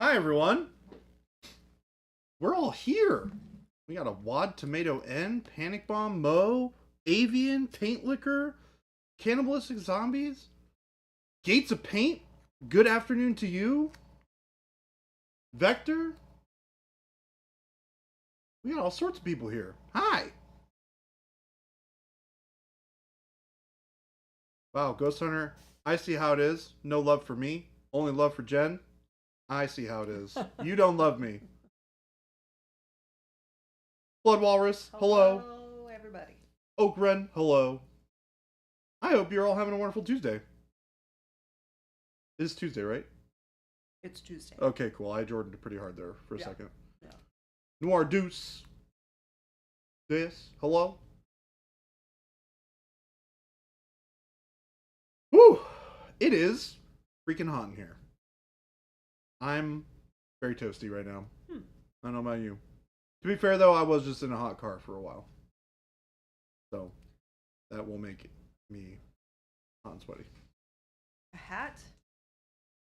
Hi, everyone. We're all here. We got a Wad Tomato N, Panic Bomb, Mo, Avian, Paint Liquor, Cannibalistic Zombies, Gates of Paint, Good Afternoon to You, Vector. We got all sorts of people here. Hi. Wow, Ghost Hunter. I see how it is. No love for me. Only love for Jen. I see how it is. You don't love me. Blood Walrus, hello. Hello, everybody. Oak Ren, hello. I hope you're all having a wonderful Tuesday. It is Tuesday, right? It's Tuesday. Okay, cool. I Jordaned pretty hard there for a second. Yeah. Noir Deuce. This, hello. Woo! It is freaking hot in here. I'm very toasty right now. I don't know about you. To be fair, though, I was just in a hot car for a while. So, that will make me hot and sweaty. A hat?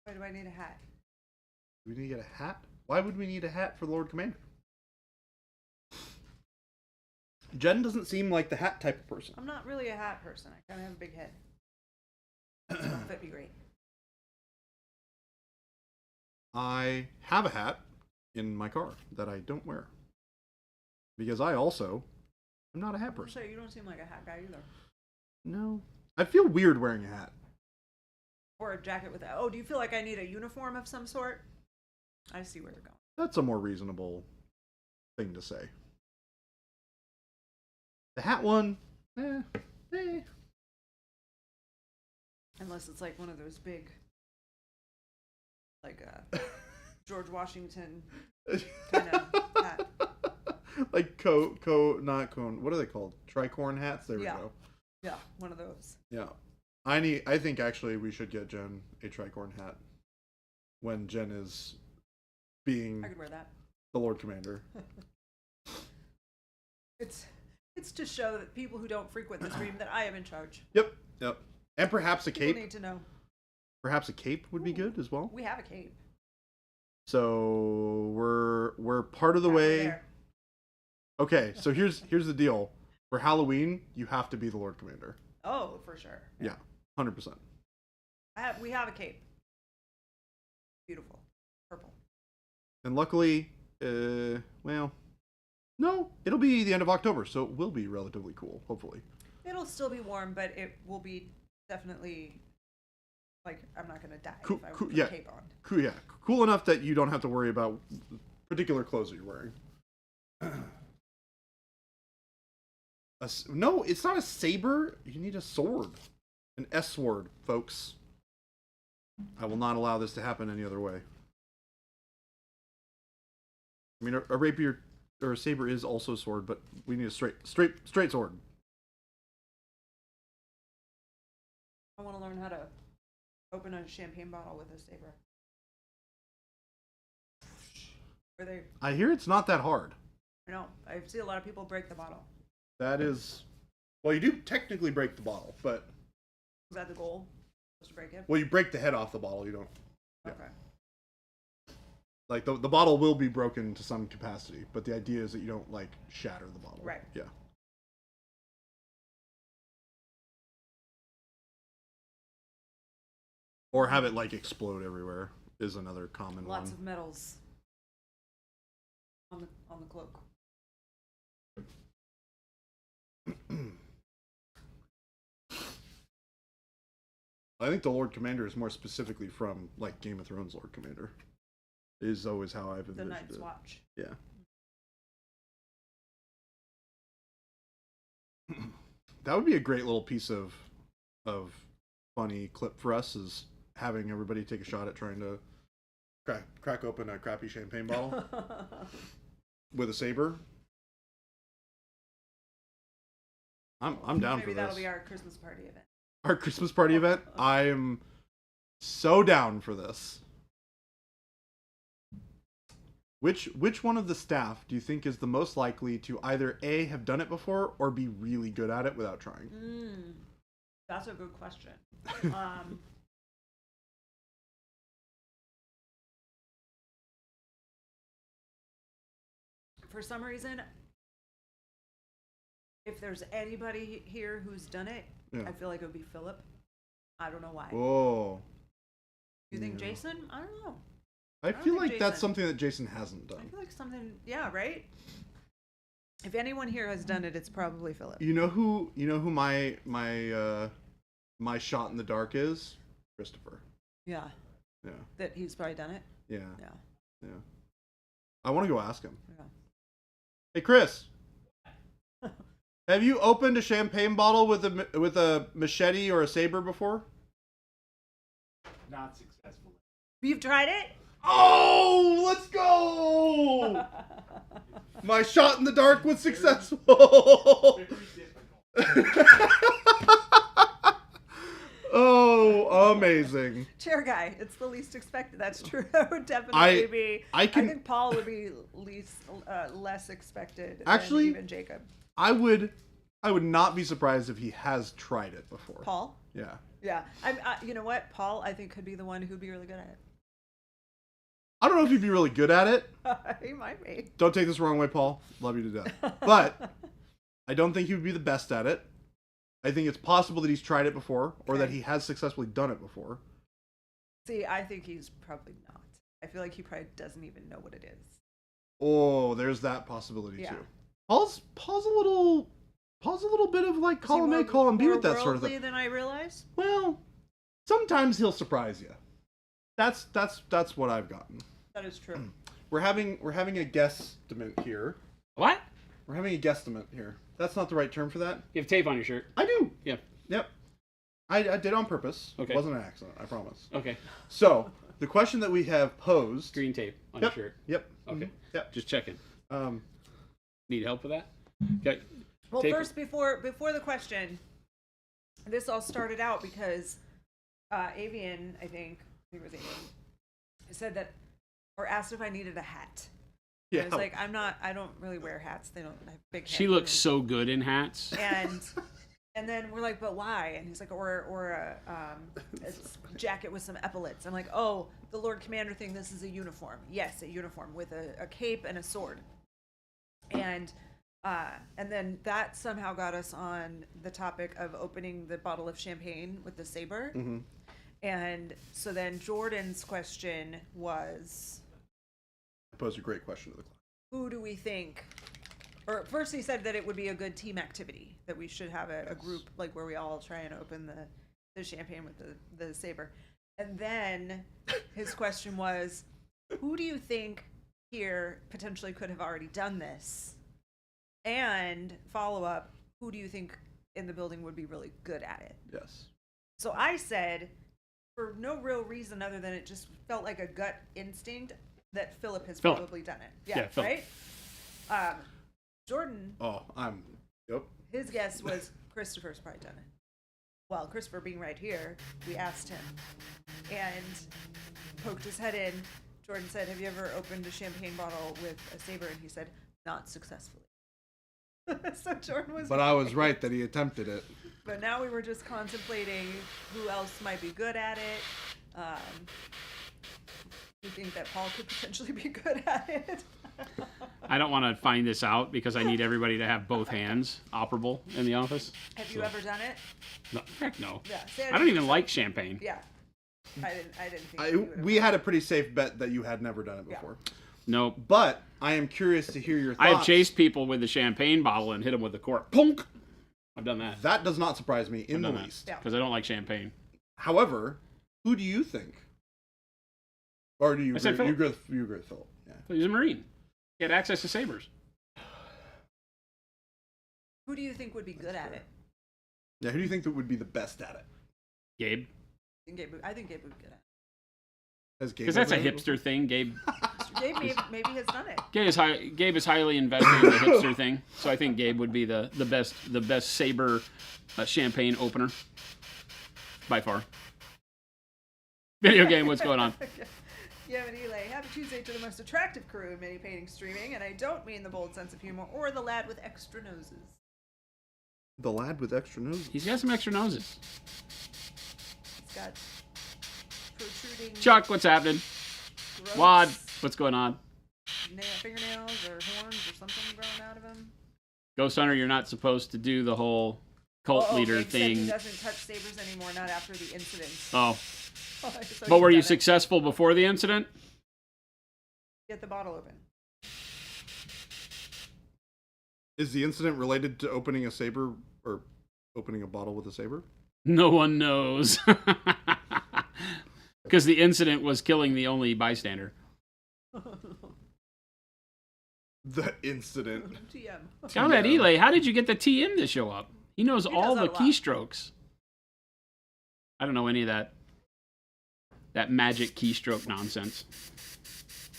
Why do I need a hat? Do we need to get a hat? Why would we need a hat for Lord Commander? Jen doesn't seem like the hat type of person. I'm not really a hat person. I kind of have a big head. It's gonna fit me great. I have a hat in my car that I don't wear. Because I also am not a hat person. So you don't seem like a hat guy either. No. I feel weird wearing a hat. Or a jacket with that. Oh, do you feel like I need a uniform of some sort? I see where you're going. That's a more reasonable thing to say. The hat one, eh. Unless it's like one of those big, like George Washington kind of hat. Like not cone. What are they called? Tricorn hats. There we go. Yeah, one of those. Yeah, I think actually we should get Jen a tricorn hat when Jen is being I could wear that. The Lord Commander. It's to show that people who don't frequent the stream that I am in charge. Yep. And perhaps a People cape. need to know. Perhaps a cape would be good as well. We have a cape. So we're part of the way. There. Okay, so here's the deal. For Halloween, you have to be the Lord Commander. Oh, for sure. Yeah, 100%. We have a cape. Beautiful. Purple. And luckily, well, no, it'll be the end of October, so it will be relatively cool, hopefully. It'll still be warm, but it will be definitely, like, I'm not going to die Cool, if I cool, put yeah, a cape on. Cool enough that you don't have to worry about particular clothes that you're wearing. No, it's not a saber. You need a sword. An S-sword, folks. I will not allow this to happen any other way. I mean, a rapier or a saber is also a sword, but we need a straight sword. I want to learn how to open a champagne bottle with a saber. I hear it's not that hard. I know. I see a lot of people break the bottle. That is, well, you do technically break the bottle, but Is that the goal? Supposed to break it? well, you break the head off the bottle. You don't. Okay. Yeah. Like the bottle will be broken to some capacity, but the idea is that you don't like shatter the bottle. Right. Yeah. Or have it like explode everywhere is another common one. Lots of metals on the cloak. I think the Lord Commander is more specifically from like Game of Thrones Lord Commander. Is always how I've envisioned The Night's it. Watch. Yeah. That would be a great little piece of funny clip for us, is having everybody take a shot at trying to crack open a crappy champagne bottle with a saber. I'm down for this. Maybe that'll be our Christmas party event. Our Christmas party event? I am so down for this. Which one of the staff do you think is the most likely to either A, have done it before, or be really good at it without trying? That's a good question. for some reason, if there's anybody here who's done it, Yeah. I feel like it would be Philip. I don't know why. Oh. You think Yeah. Jason? I don't know. I don't feel think like that's Jason. something that Jason hasn't I done. feel like something, yeah, right? If anyone here has done it, it's probably Philip. You know who my shot in the dark is? Christopher. Yeah. Yeah. That he's probably done it? Yeah. Yeah. Yeah. I want to go ask him. Yeah. Hey, Chris. Have you opened a champagne bottle with a machete or a saber before? Not successful. You've tried it? Oh, let's go! My shot in the dark was successful. Very difficult. Oh, amazing. Chair guy, it's the least expected. That's true. That would definitely be. I think Paul would be less expected Actually, than even Jacob. I would not be surprised if he has tried it before. Paul? Yeah. Yeah. You know what? Paul, I think, could be the one who'd be really good at I don't know if he'd be really good at it. it. He might be. Don't take this the wrong way, Paul. Love you to death. But I don't think he would be the best at it. I think it's possible that he's tried it before, or that Okay. he has successfully done it before. See, I think he's probably not. I feel like he probably doesn't even know what it is. Oh, there's that possibility Yeah. too. Paul's a little bit of like column A, column B more with that sort of worldly thing. than I realize. Well, sometimes he'll surprise you. That's what I've gotten. That is true. We're having a guesstimate here. What? We're having a guesstimate here. That's not the right term for that. You have tape on your shirt. I do. Yeah. Yep. I did on purpose. Okay. It wasn't an accident, I promise. Okay. So, the question that we have posed. Green tape on Yep. your shirt. Yep. Okay. Mhm. Yep. Just checking. Um, Need help with that? Okay. Well, Tape- first, before the question, this all started out because Avian, I think it was Avian, said that, or asked if I needed a hat. yeah. I was like, I don't really wear hats. They don't have big hats. She looks so good in hats. And then we're like, but why? And he's like, or a jacket with some epaulets. I'm like, oh, the Lord Commander thing. This is a uniform. Yes, a uniform with a cape and a sword. And then that somehow got us on the topic of opening the bottle of champagne with the saber. Mhm. And so then Jordan's question was, I posed a great question to the class. who do we think? Or first he said that it would be a good team activity, that we should have a group like where we all try and open the champagne with the saber. And then his question was, who do you think here potentially could have already done this? And follow up, who do you think in the building would be really good at it? Yes. So I said, for no real reason other than it just felt like a gut instinct, that Philip has Philip. probably done it. Yeah, Philip. right? Jordan, Oh, yep. his guess was Christopher's probably done it. Well, Christopher being right here, we asked him and poked his head in. Jordan said, have you ever opened a champagne bottle with a saber? And he said, not successfully. So Jordan was But I was right that he attempted it. But now we were just contemplating who else might be good at it. We think that Paul could potentially be good at it. I don't want to find this out because I need everybody to have both hands operable in the office. Have you ever done it? No, heck no. Yeah. Say I don't even like champagne. Yeah. I didn't think you would have We done had a pretty safe bet that you had never done it Yeah. before. No. But I am curious to hear your thoughts. I have chased people with the champagne bottle and hit them with the cork. Punk! I've done that. That does not surprise me in the least. Yeah. Because I don't like champagne. However, who do you think? Or do you I said agree, Philip. you agree with Philip? Yeah. He's a Marine. He had access to sabers. Who do you think would be good at it? Yeah, who do you think that would be the best at it? Gabe. I think Gabe would be good at As Gabe Because that's a ever- hipster thing. Gabe it. Gabe maybe has done it. Gabe is highly invested in the hipster thing. So I think Gabe would be the best saber champagne opener. By far. Video game, what's going on? Yeah, and Eli, happy Tuesday to the most attractive crew in mini painting streaming, and I don't mean the bold sense of humor or the lad with extra noses. The lad with extra nose. He's got some extra noses. He's got protruding Chuck, what's happening? gross Wad, what's going on? fingernails or horns or something. Ghost Hunter, you're not supposed to do the whole cult leader Gabe said he thing. doesn't touch sabers anymore, not after the incident. Oh, So but were he's you done it. successful before the incident? Get the bottle open. Is the incident related to opening a saber or opening a bottle with a saber? No one knows. Because the incident was killing the only bystander. The incident. TM. Now that Elay, how did you get the TM to show up? He knows He all does the that a lot. keystrokes. I don't know any of that magic keystroke nonsense.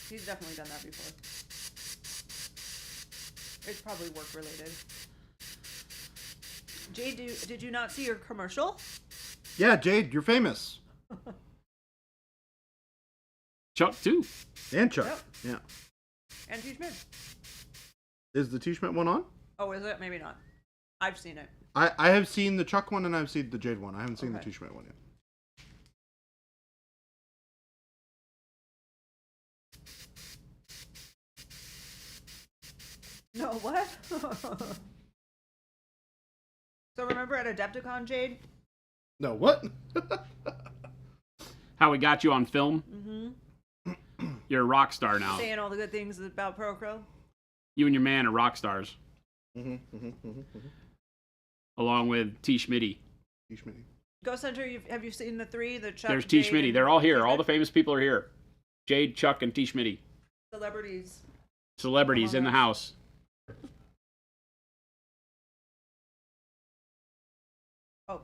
He's definitely done that before. It's probably work related. Jade, did you not see your commercial? Yeah, Jade, you're famous. Chuck too. And Chuck. Yep. Yeah. And T. Schmidt. Is the T. Schmidt one on? Oh, is it? Maybe not. I've seen it. I have seen the Chuck one and I've seen the Jade one. I haven't seen the Okay. T. Schmidt one yet. No, what? So remember at Adepticon, Jade? No, what? How we got you on film? Mm-hmm. You're a rock star now. Saying all the good things about Procro. You and your man are rock stars, Mm-hmm. along with T. Schmitty. T. Schmidt. Ghost Hunter, have you seen the three? The Chuck, There's T. Jade, Schmitty. and They're all here. T. All the Schmidt? famous people are here. Jade, Chuck, and T. Schmitty. Celebrities. Celebrities in the house. Oh,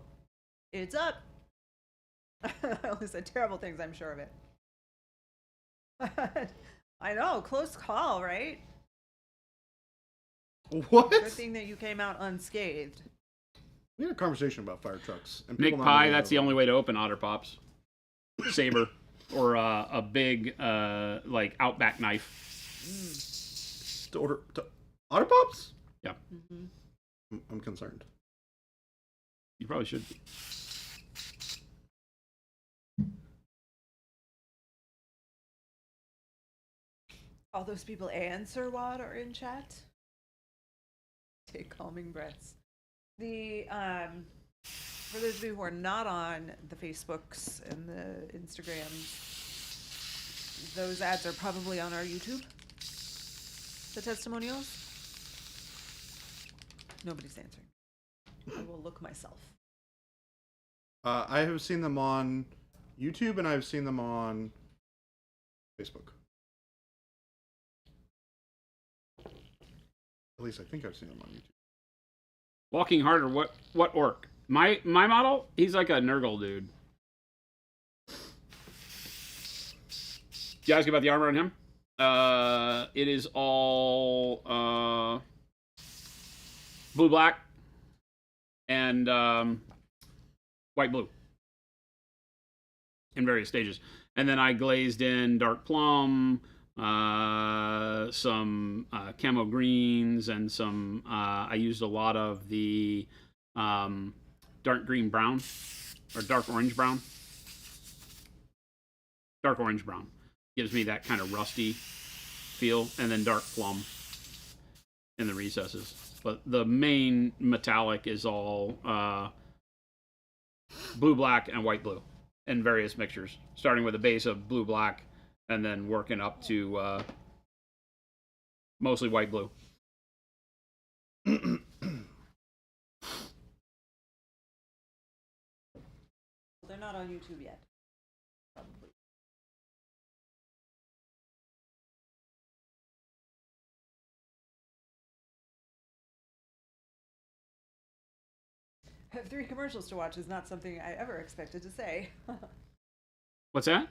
it's up. I only said terrible things, I'm sure of it. I know, close call, right? What? Good thing that you came out unscathed. We had a conversation about fire trucks. And Nick people not Pie, knowing that's the about only way to open Otter Pops. Saber. Or a big, like, Outback knife. to order Otter Pops? Yeah. Mm-hmm. I'm concerned. You probably should be. All those people and Sir Wad are in chat. Take calming breaths. The for those of you who are not on the Facebooks and the Instagrams, those ads are probably on our YouTube. The testimonials. Nobody's answering. I will look myself. I have seen them on YouTube and I've seen them on Facebook. At least I think I've seen them on YouTube. Walking Harder, what orc? My model, he's like a Nurgle dude. Did you ask about the armor on him? It is all blue black and white blue in various stages, and then I glazed in dark plum, some camo greens, and some I used a lot of the dark green brown or dark orange brown. Dark orange brown gives me that kind of rusty feel, and then dark plum in the recesses. But the main metallic is all blue black and white blue in various mixtures, starting with a base of blue black and then working up to mostly white blue. They're not on YouTube yet. Probably. I have 3 commercials to watch is not something I ever expected to say. What's that?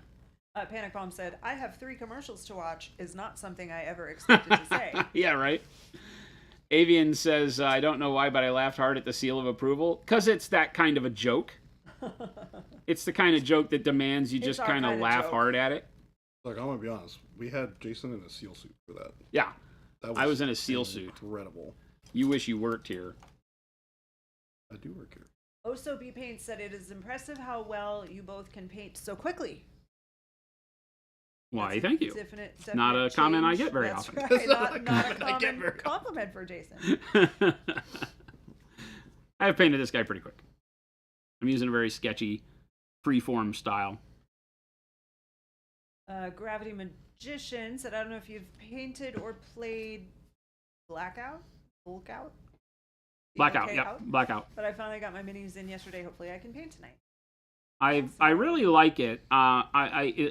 Panic Bomb said, I have 3 commercials to watch is not something I ever expected to say. Yeah, right. Avian says, I don't know why, but I laughed hard at the seal of approval. Because it's that kind of a joke. It's the kind of joke that demands you It's just our kind of kinda laugh joke. hard at it. Look, I'm gonna be honest. We had Jason in a SEAL suit for that. Yeah, That I was in a SEAL suit. Incredible. You wish you worked here. I do work here. Also, B Paint said it is impressive how well you both can paint so quickly. Why, thank you. Definite Not a comment I change. get very That's often. Right. That's not a comment I get common very often. compliment for Jason. I have painted this guy pretty quick. I'm using a very sketchy, freeform style. Gravity Magician said, I don't know if you've painted or played Blackout? Blackout? Blackout, BLK yep, out? Blackout. But I finally got my minis in yesterday. Hopefully I can paint tonight. I really like it.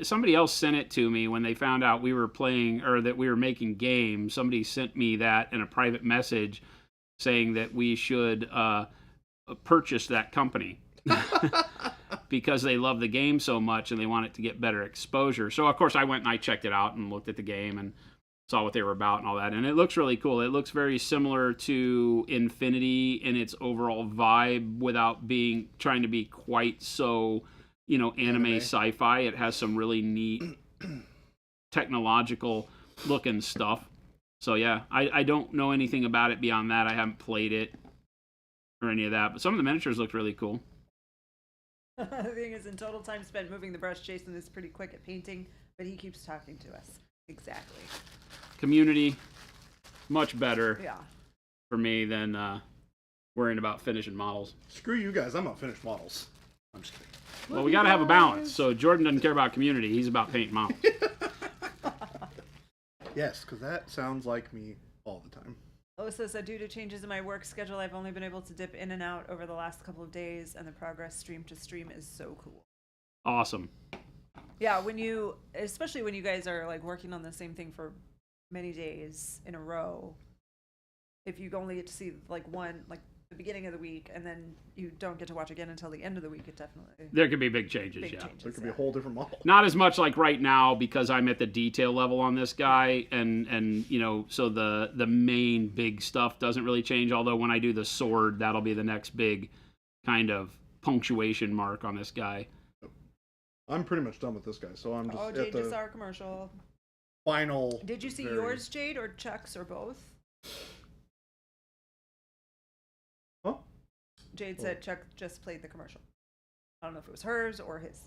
Somebody else sent it to me when they found out we were playing or that we were making games. Somebody sent me that in a private message saying that we should purchase that company because they love the game so much and they want it to get better exposure. So of course I went and I checked it out and looked at the game and saw what they were about and all that, and it looks really cool. It looks very similar to Infinity in its overall vibe without being trying to be quite so, anime sci-fi. It has some really neat technological looking stuff. So yeah, I don't know anything about it beyond that. I haven't played it or any of that, but some of the miniatures looked really cool. The thing is, in total time spent moving the brush, Jason is pretty quick at painting, but he keeps talking to us. Exactly. Community, much better Yeah. for me than worrying about finishing models. Screw you guys. I'm about finished models. I'm just kidding. Well, we got to have a balance. So Jordan doesn't care about community. He's about painting models. Yes, because that sounds like me all the time. Lois says, due to changes in my work schedule, I've only been able to dip in and out over the last couple of days, and the progress stream to stream is so cool. Awesome. Yeah, especially when you guys are like working on the same thing for many days in a row, if you only get to see like the beginning of the week and then you don't get to watch again until the end of the week, it definitely There could be big changes, big yeah. changes. There could be a whole different model. Not as much like right now because I'm at the detail level on this guy, and so the main big stuff doesn't really change. Although when I do the sword, that'll be the next big kind of punctuation mark on this guy. I'm pretty much done with this guy, so I'm just Oh, at Jade just the saw our commercial. final. Did you see very- yours, Jade, or Chuck's, or both? Huh? Jade said Chuck just played the commercial. I don't know if it was hers or his.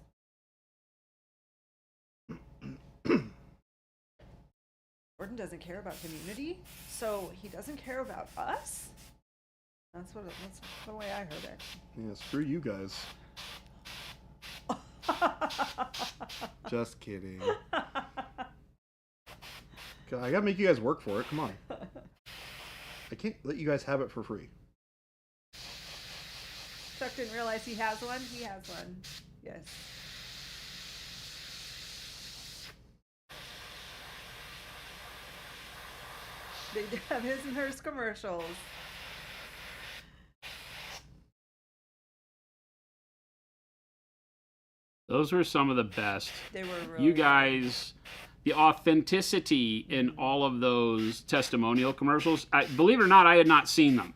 Gordon doesn't care about community, so he doesn't care about us? That's the way I heard it. Yeah, screw you guys. Just kidding. I gotta make you guys work for it. Come on. I can't let you guys have it for free. Chuck didn't realize he has one. He has one. Yes. They have his and hers commercials. Those were some of the best. They were really You guys, the authenticity in all of those testimonial commercials, believe it or not, I had not seen them.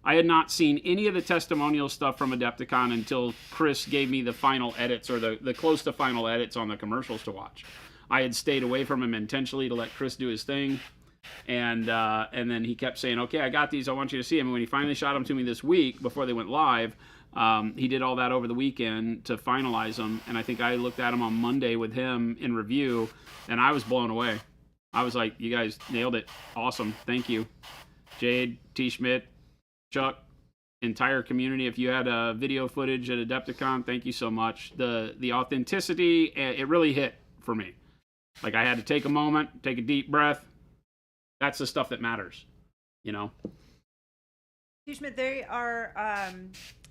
I had not seen any of the testimonial stuff from Adepticon until Chris gave me the final edits, or the close to final edits on the commercials to watch. I had stayed away from him intentionally to let Chris do his thing, and then he kept saying, okay, I got these, I want you to see them. And when he finally shot them to me this week, before they went live, he did all that over the weekend to finalize them, and I think I looked at them on Monday with him in review, and I was blown away. I was like, you guys nailed it. Awesome. Thank you. Jade, T. Schmidt, Chuck, entire community. If you had video footage at Adepticon, thank you so much. The authenticity, it really hit for me. Like, I had to take a moment, take a deep breath. That's the stuff that matters, T. Schmidt, they are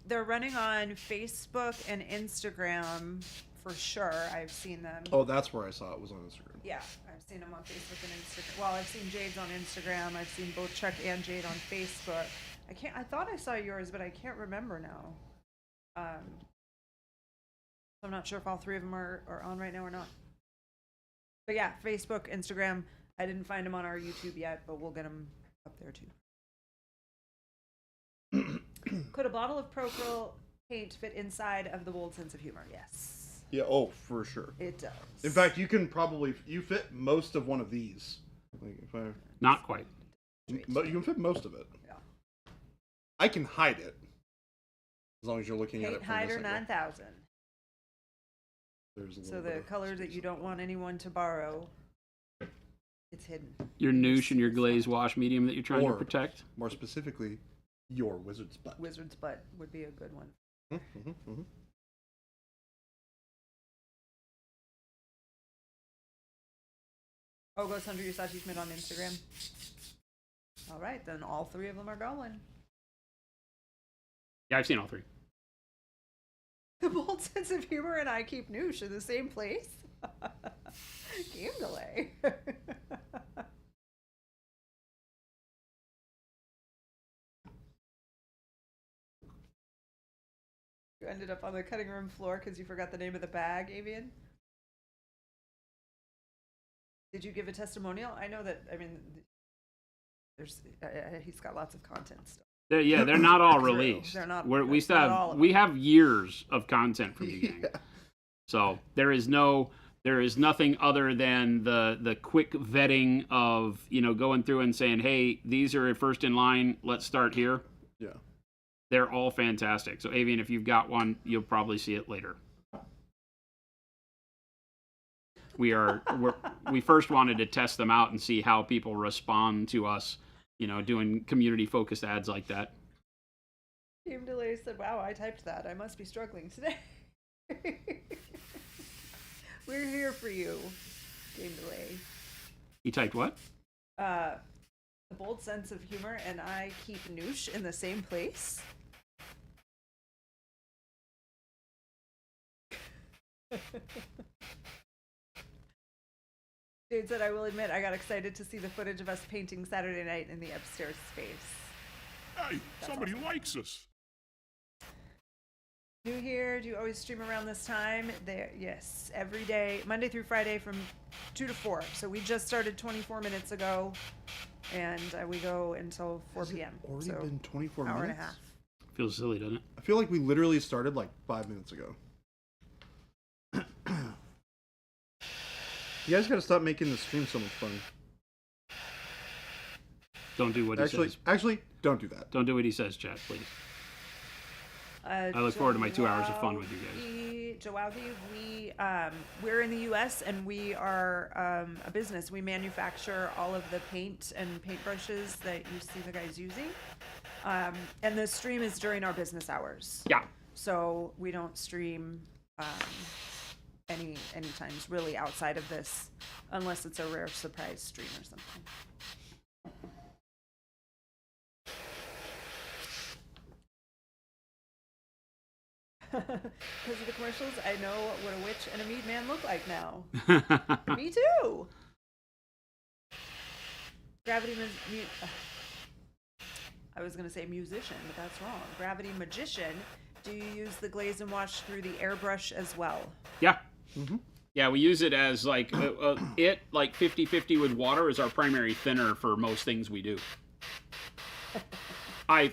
they're running on Facebook and Instagram for sure. I've seen them. Oh, that's where I saw it was on Instagram. Yeah, I've seen them on Facebook and Instagram. Well, I've seen Jade's on Instagram. I've seen both Chuck and Jade on Facebook. I thought I saw yours, but I can't remember now. I'm not sure if all three of them are on right now or not. But yeah, Facebook, Instagram. I didn't find them on our YouTube yet, but we'll get them up there too. Could a bottle of Procryl paint fit inside of the bold sense of humor? Yes. Yeah, oh, for sure. It does. In fact, you fit most of one of these. Like if I, Not quite. but you can fit most of it. Yeah. I can hide it as long as you're looking at Paint it from Hider this angle. 9000. There's a So little bit the of color that space you on don't that. want anyone to borrow, it's hidden. Your noosh and your glaze wash medium that you're trying to Or- protect. More specifically, your wizard's butt. Wizard's butt would be a good one. Mm-hmm, mm-hmm. Oh, go Sundry Usachi's Mid on Instagram. All right, then all three of them are going. Yeah, I've seen all three. The bold sense of humor and I keep noosh in the same place. Game delay. You ended up on the cutting room floor because you forgot the name of the bag, Avian. Did you give a testimonial? I know that. I mean, there's he's got lots of content still. They're not all True. released. They're not- We that's still not have all of we them. have years of content from you gang. Yeah. So there is nothing other than the quick vetting of going through and saying, hey, these are first in line. Let's start here. Yeah. They're all fantastic. So Avian, if you've got one, you'll probably see it later. We first wanted to test them out and see how people respond to us, doing community focused ads like that. Game delay said, "Wow, I typed that. I must be struggling today." We're here for you, Game delay. You typed what? The bold sense of humor and I keep noosh in the same place. Jade said, "I will admit, I got excited to see the footage of us painting Saturday night in the upstairs space." Hey, That's somebody awesome. likes us. New here? Do you always stream around this time? There, yes, every day, Monday through Friday from 2 to 4. So we just started 24 minutes ago, and we go until 4 Has it p.m. already so been 24 hour minutes? and a half. Feels silly, doesn't it? I feel like we literally started like 5 minutes ago. You guys gotta stop making the stream so much fun. Don't do what he says. Actually, don't do that. Don't do what he says, chat, please. I look forward to my 2 hours of fun with you guys. Joawi, we're in the U.S. and we are a business. We manufacture all of the paint and paintbrushes that you see the guys using. And the stream is during our business hours. Yeah. So we don't stream any times really outside of this, unless it's a rare surprise stream or something. Because of the commercials, I know what a witch and a mead man look like now. Me too. Gravity I was going to say musician, but that's wrong. Gravity magician. Do you use the glaze and wash through the airbrush as well? Yeah. Mm-hmm. Yeah, we use it as like 50-50 with water is our primary thinner for most things we do.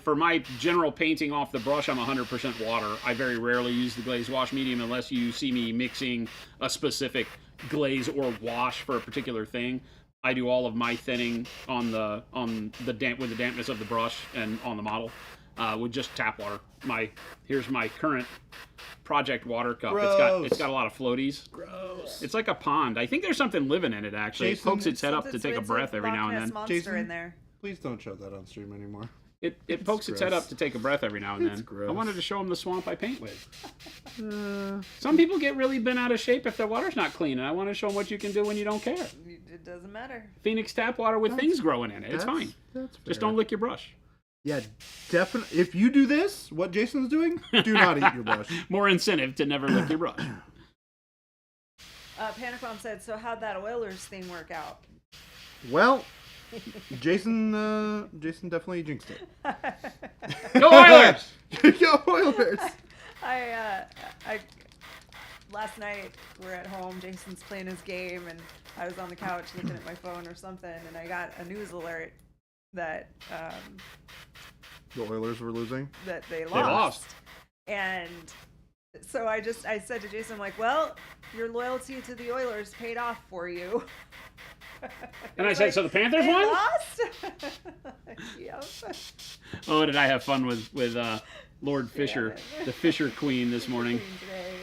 For my general painting off the brush, I'm 100% water. I very rarely use the glaze wash medium unless you see me mixing a specific glaze or wash for a particular thing. I do all of my thinning with the dampness of the brush and on the model with just tap water. Here's my current project water cup. Gross. It's got a lot of floaties. Gross. It's like a pond. I think there's something living in it actually. Jason, it pokes its head up to Something take a sweet, breath every Loch now and Ness then. monster Jason? in there. Please don't show that on stream anymore. It pokes its head gross. up to take a breath every now and It's then. gross. I wanted to show him the swamp I paint with. Some people get really bent out of shape if their water's not clean, and I want to show them what you can do when you don't care. It doesn't matter. Phoenix tap water with things growing in it. It's fine. That's Just fair. don't lick your brush. Yeah, definitely. If you do this, what Jason's doing, do not eat your brush. More incentive to never lick your brush. Panic Bomb said, "So how'd that Oilers thing work out?" Well, Jason definitely jinxed it. Go Oilers! Go Oilers! I last night we're at home. Jason's playing his game, and I was on the couch looking at my phone or something, and I got a news alert that The Oilers were losing. that they lost. lost. And so I said to Jason, I'm like, "Well, your loyalty to the Oilers paid off for you." And I He's said, like, so the Panthers "They won? lost?" Yep. Oh, did I have fun with Lord Fisher, Yeah. the Fisher Queen this morning. Today.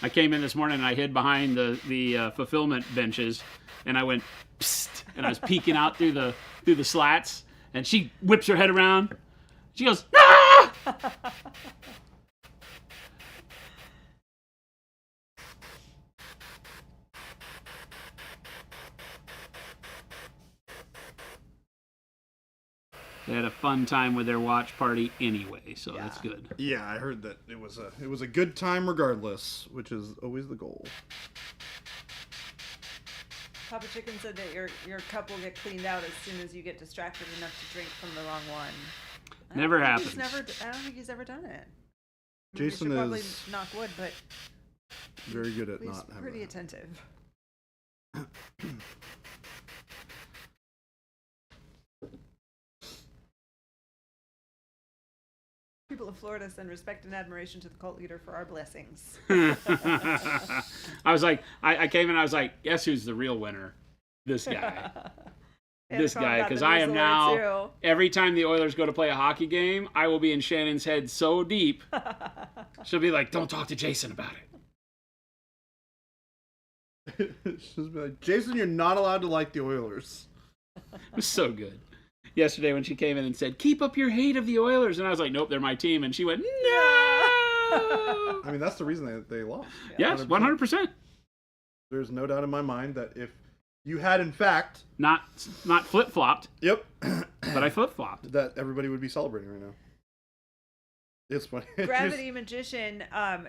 I came in this morning and I hid behind the fulfillment benches, and I went, psst, and I was peeking out through the slats, and she whips her head around. She goes, ah! They had a fun time with their watch party anyway, so that's good. Yeah, I heard that it was a good time regardless, which is always the goal. Papa Chicken said that your cup will get cleaned out as soon as you get distracted enough to drink from the wrong one. Never happens. I don't think he's ever done it. Jason we should probably is knock wood, but very good at he's not having pretty that. attentive. People of Florida send respect and admiration to the cult leader for our blessings. I was like, I came in, I was like, guess who's the real winner? This guy. This guy, because I am now, every time the Oilers go to play a hockey game, I will be in Shannon's head so deep, she'll be like, don't talk to Jason about it. She'll be like, Jason, you're not allowed to like the Oilers. It was so good. Yesterday when she came in and said, keep up your hate of the Oilers, and I was like, nope, they're my team, and she went, no! I mean, that's the reason they lost. Yes, 100%. There's no doubt in my mind that if you had, in fact... Not flip-flopped. Yep. But I flip-flopped. That everybody would be celebrating right now. It's funny. Gravity Magician.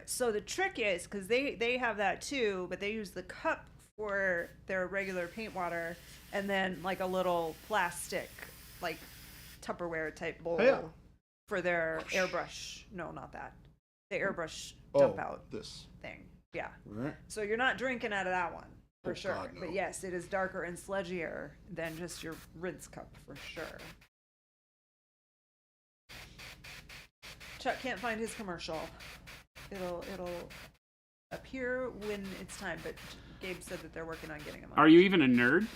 So the trick is, because they have that too, but they use the cup for their regular paint water, and then like a little plastic, like Tupperware type bowl for their airbrush. No, not that. The airbrush dump out this thing. Yeah. Right. So you're not drinking out of that one for sure. God, no. But yes, it is darker and sludgier than just your rinse cup for sure. Chuck can't find his commercial. It'll appear when it's time, but Gabe said that they're working on getting him on. Are you even a nerd?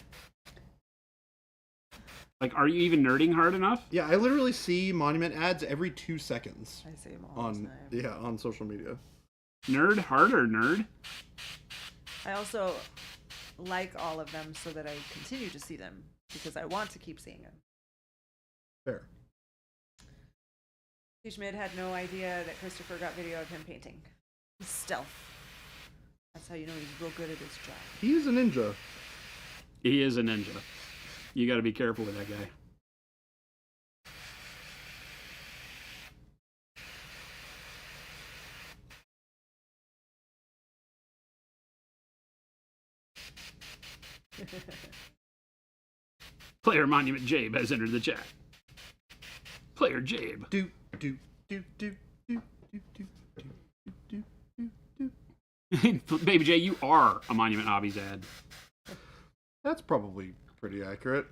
Like, are you even nerding hard enough? Yeah, I literally see Monument ads every 2 seconds. I see him all the time. On social media. Nerd harder, nerd. I also like all of them so that I continue to see them because I want to keep seeing them. Fair. T. Schmidt had no idea that Christopher got video of him painting. He's stealth. That's how you know he's real good at his job. He's a ninja. He is a ninja. You got to be careful with that guy. Player Monument Jabe has entered the chat. Player Jabe. Do do do do do do do do do do. Baby J, you are a Monument Hobbies ad. That's probably pretty accurate.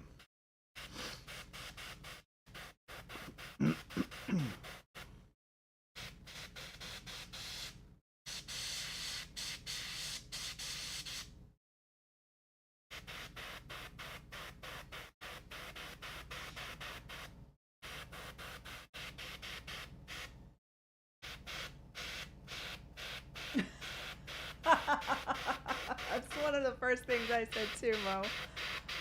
That's one of the first things I said too, Mo.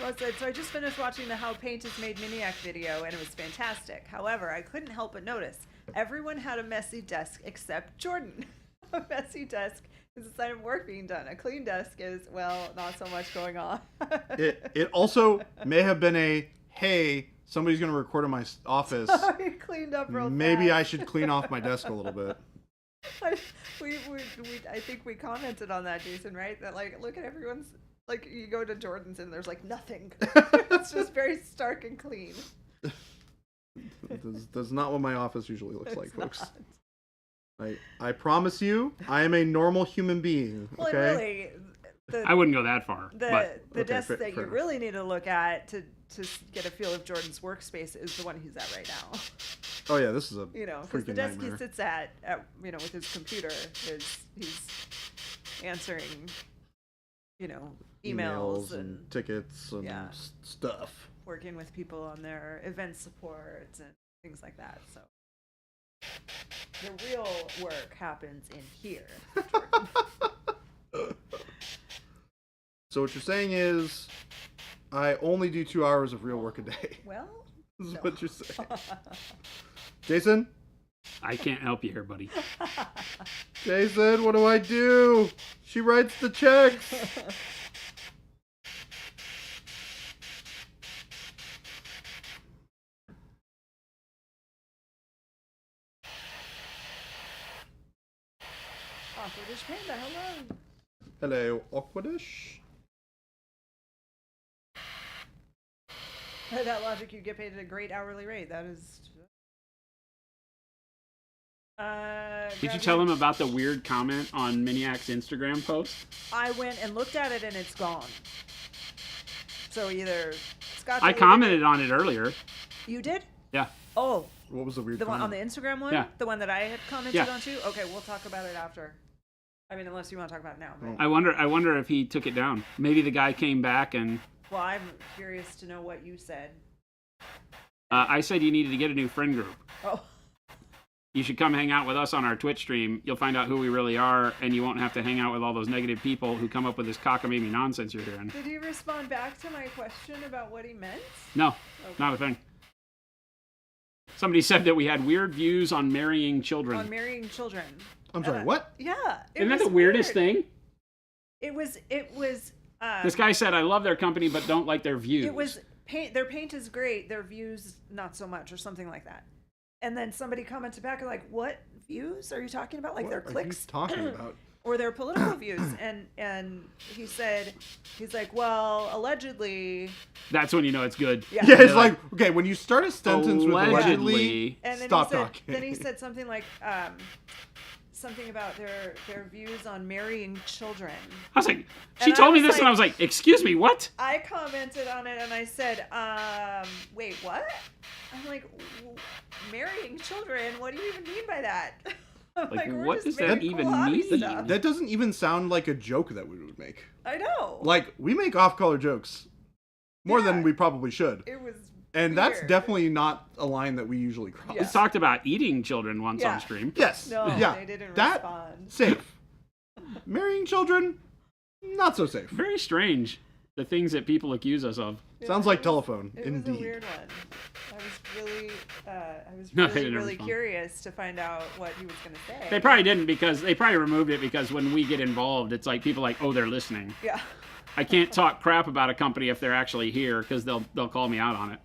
Mo said, so I just finished watching the How Paint is Made Miniac video and it was fantastic. However, I couldn't help but notice everyone had a messy desk except Jordan. A messy desk is a sign of work being done. A clean desk is, well, not so much going on. It also may have been a, hey, somebody's going to record in my office. He cleaned up real Maybe fast. I should clean off my desk a little bit. I think we commented on that, Jason, right? That like, look at everyone's, like, you go to Jordan's and there's like nothing. It's just very stark and clean. That's not what my office usually looks like, It's folks. not. I promise you, I am a normal human being. Well, Okay. really, I wouldn't go that far. the okay, desk fair that you enough. really need to look at to get a feel of Jordan's workspace is the one he's at right now. Oh yeah, this is a You know, because the freaking desk nightmare. he sits at with his computer he's answering, emails and tickets and Yeah. stuff. working with people on their event supports and things like that. So the real work happens in here. Jordan. So what you're saying is, I only do 2 hours of real work a day. Well, This is no. what you're saying. Jason? I can't help you here, buddy. Jason, what do I do? She writes the checks. Awkwardish Panda, hello. Hello, awkwardish. By that logic, you get paid at a great hourly rate. That is. Did you tell him about the weird comment on Miniac's Instagram post? I went and looked at it and it's gone. So either Scott. I commented on it earlier. You did? Yeah. Oh, What was the weird the one on comment? the Instagram one? Yeah. The one that I had commented Yeah. on too? Okay, we'll talk about it after. I mean, unless you want to talk about it now. But, I wonder if he took it down. Maybe the guy came back and well, I'm curious to know what you said. I said you needed to get a new friend group. Oh. You should come hang out with us on our Twitch stream. You'll find out who we really are, and you won't have to hang out with all those negative people who come up with this cockamamie nonsense you're hearing. Did he respond back to my question about what he meant? No, Okay. not a thing. Somebody said that we had weird views on marrying children. On marrying children. I'm sorry, what? Yeah. Isn't that the weirdest thing? It was. This guy said, I love their company, but don't like their views. It was paint. Their paint is great. Their views not so much, or something like that. And then somebody commented back and like, "What views are you talking about? Like What their are you clicks talking about? or their political views?" And he said, he's like, "Well, allegedly." That's when you know it's good. Yeah. Yeah, it's They're like, okay, when you start a sentence with allegedly, Allegedly. And then stop he said, talking. Then he said something like, something about their views on marrying children. I was like, she And I told me was this, like- and I was like, excuse me, what? I commented on it and I said, wait, what? I'm like, marrying children? What do you even mean by that? I'm Like, we're what just does that making even cool hobby mean? stuff. that doesn't even sound like a joke that we would make. I know. Like, we make off-color jokes more Yeah. than we probably should. It was And that's weird. definitely not a line that we usually cross. Yeah. We talked about eating children once Yeah. on stream. Yes. No, yeah. they didn't that, respond. Safe. Marrying children, not so safe. Very strange, the things that people accuse us of. Sounds like telephone, It indeed. was a weird one. I was No, really, they didn't really respond. curious to find out what he was going to say. They probably didn't because they probably removed it because when we get involved, it's like people like, oh, they're listening. Yeah. I can't talk crap about a company if they're actually here because they'll call me out on it.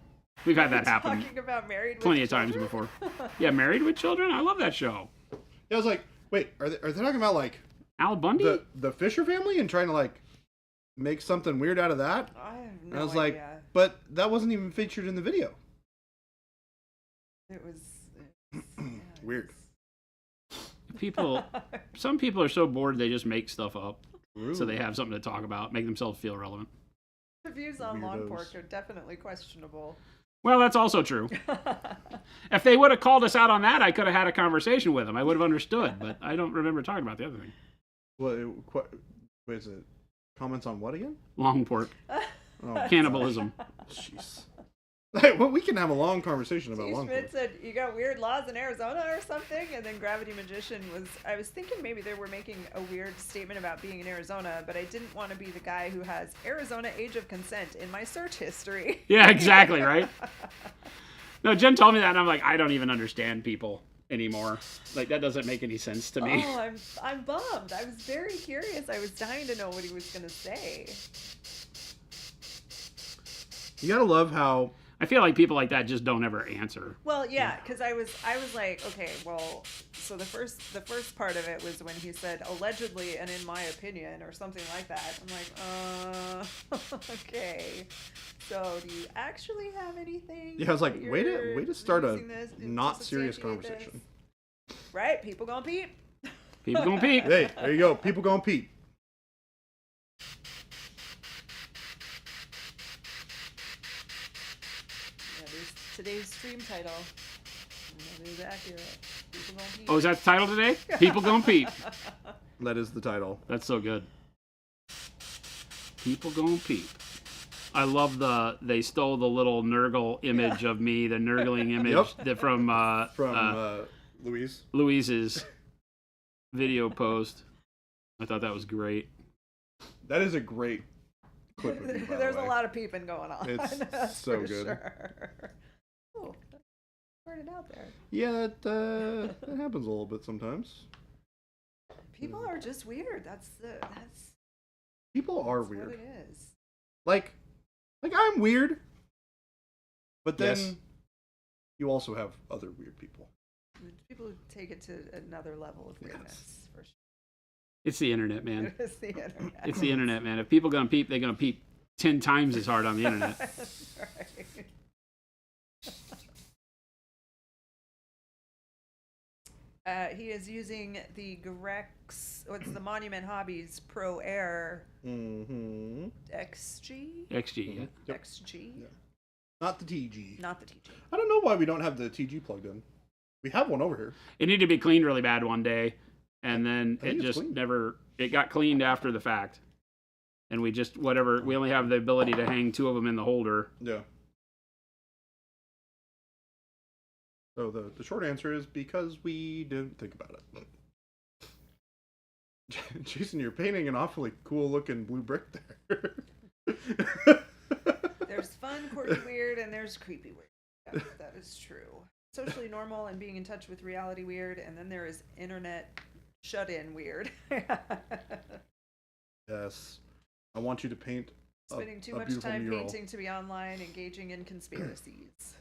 We've had that happen Talking about married plenty with of times children? before. Yeah, Married with Children. I love that show. Yeah, I was like, wait, are they talking about like Al Bundy. the Fisher family and trying to like make something weird out of that? I have no And I was idea. like, but that wasn't even featured in the video. It was yeah, Weird. People, some people are so bored they just make stuff up so they have something to talk about, make themselves feel relevant. The views on lawn Weirdos. pork are definitely questionable. Well, that's also true. If they would have called us out on that, I could have had a conversation with them. I would have understood, but I don't remember talking about the other thing. What is it? Comments on what again? Long pork. Oh, Cannibalism. jeez. Hey, well, we can have a long conversation about Steve long Schmidt pork. said, you got weird laws in Arizona or something? And then Gravity Magician I was thinking maybe they were making a weird statement about being in Arizona, but I didn't want to be the guy who has Arizona age of consent in my search history. Yeah, exactly, right? No, Jen told me that, and I'm like, I don't even understand people anymore. Like, that doesn't make any sense to me. Oh, I'm bummed. I was very curious. I was dying to know what he was going to say. You gotta love how I feel like people like that just don't ever answer. Well, yeah, because I was like, okay, well, so the first part of it was when he said allegedly and in my opinion or something like that. I'm like, okay. So do you actually have anything? yeah, I was like, that way you're to start a using this to not serious substantiate conversation. this? Right? People gonna peep. People gonna peek. Hey, there you go. People gonna peep. Yeah, there's today's stream title. That is accurate. People gonna peep. Oh, is that the title today? People gonna peep. That is the title. That's so good. People gonna peep. I love they stole the little Nurgle image of me, the Nurgling image Yep. from Louise. Louise's video post. I thought that was great. That is a great clip of you, by the There's a way. lot of peeping going on. It's That's so for good. Sure. Oh, put it out there. Yeah, that happens a little bit sometimes. People are just weird. That's People are what weird. it is. Like I'm weird, but then Yes. you also have other weird people. People who take it to another level of weirdness, Yes. for sure. It's the internet, man. It's the internet. It's the internet, man. If people gonna peep, they're gonna peep 10 times as hard on the internet. Right. He is using the Grex, what's the Monument Hobbies Pro Air Mm-hmm. XG? XG, yeah. Yep. XG? Yeah. Not the TG. Not the TG. I don't know why we don't have the TG plugged in. We have one over here. It needed to be cleaned really bad one day, and then I think it it's just clean. never. It got cleaned after the fact, and we just whatever. We only have the ability to hang 2 of them in the holder. Yeah. So the short answer is because we didn't think about it. Jason, you're painting an awfully cool looking blue brick there. There's fun, quirky, weird, and there's creepy weird. That is true. Socially normal and being in touch with reality weird, and then there is internet shut-in weird. Yes. I want you to paint Spending too a much beautiful time mural. painting to be online, engaging in conspiracies.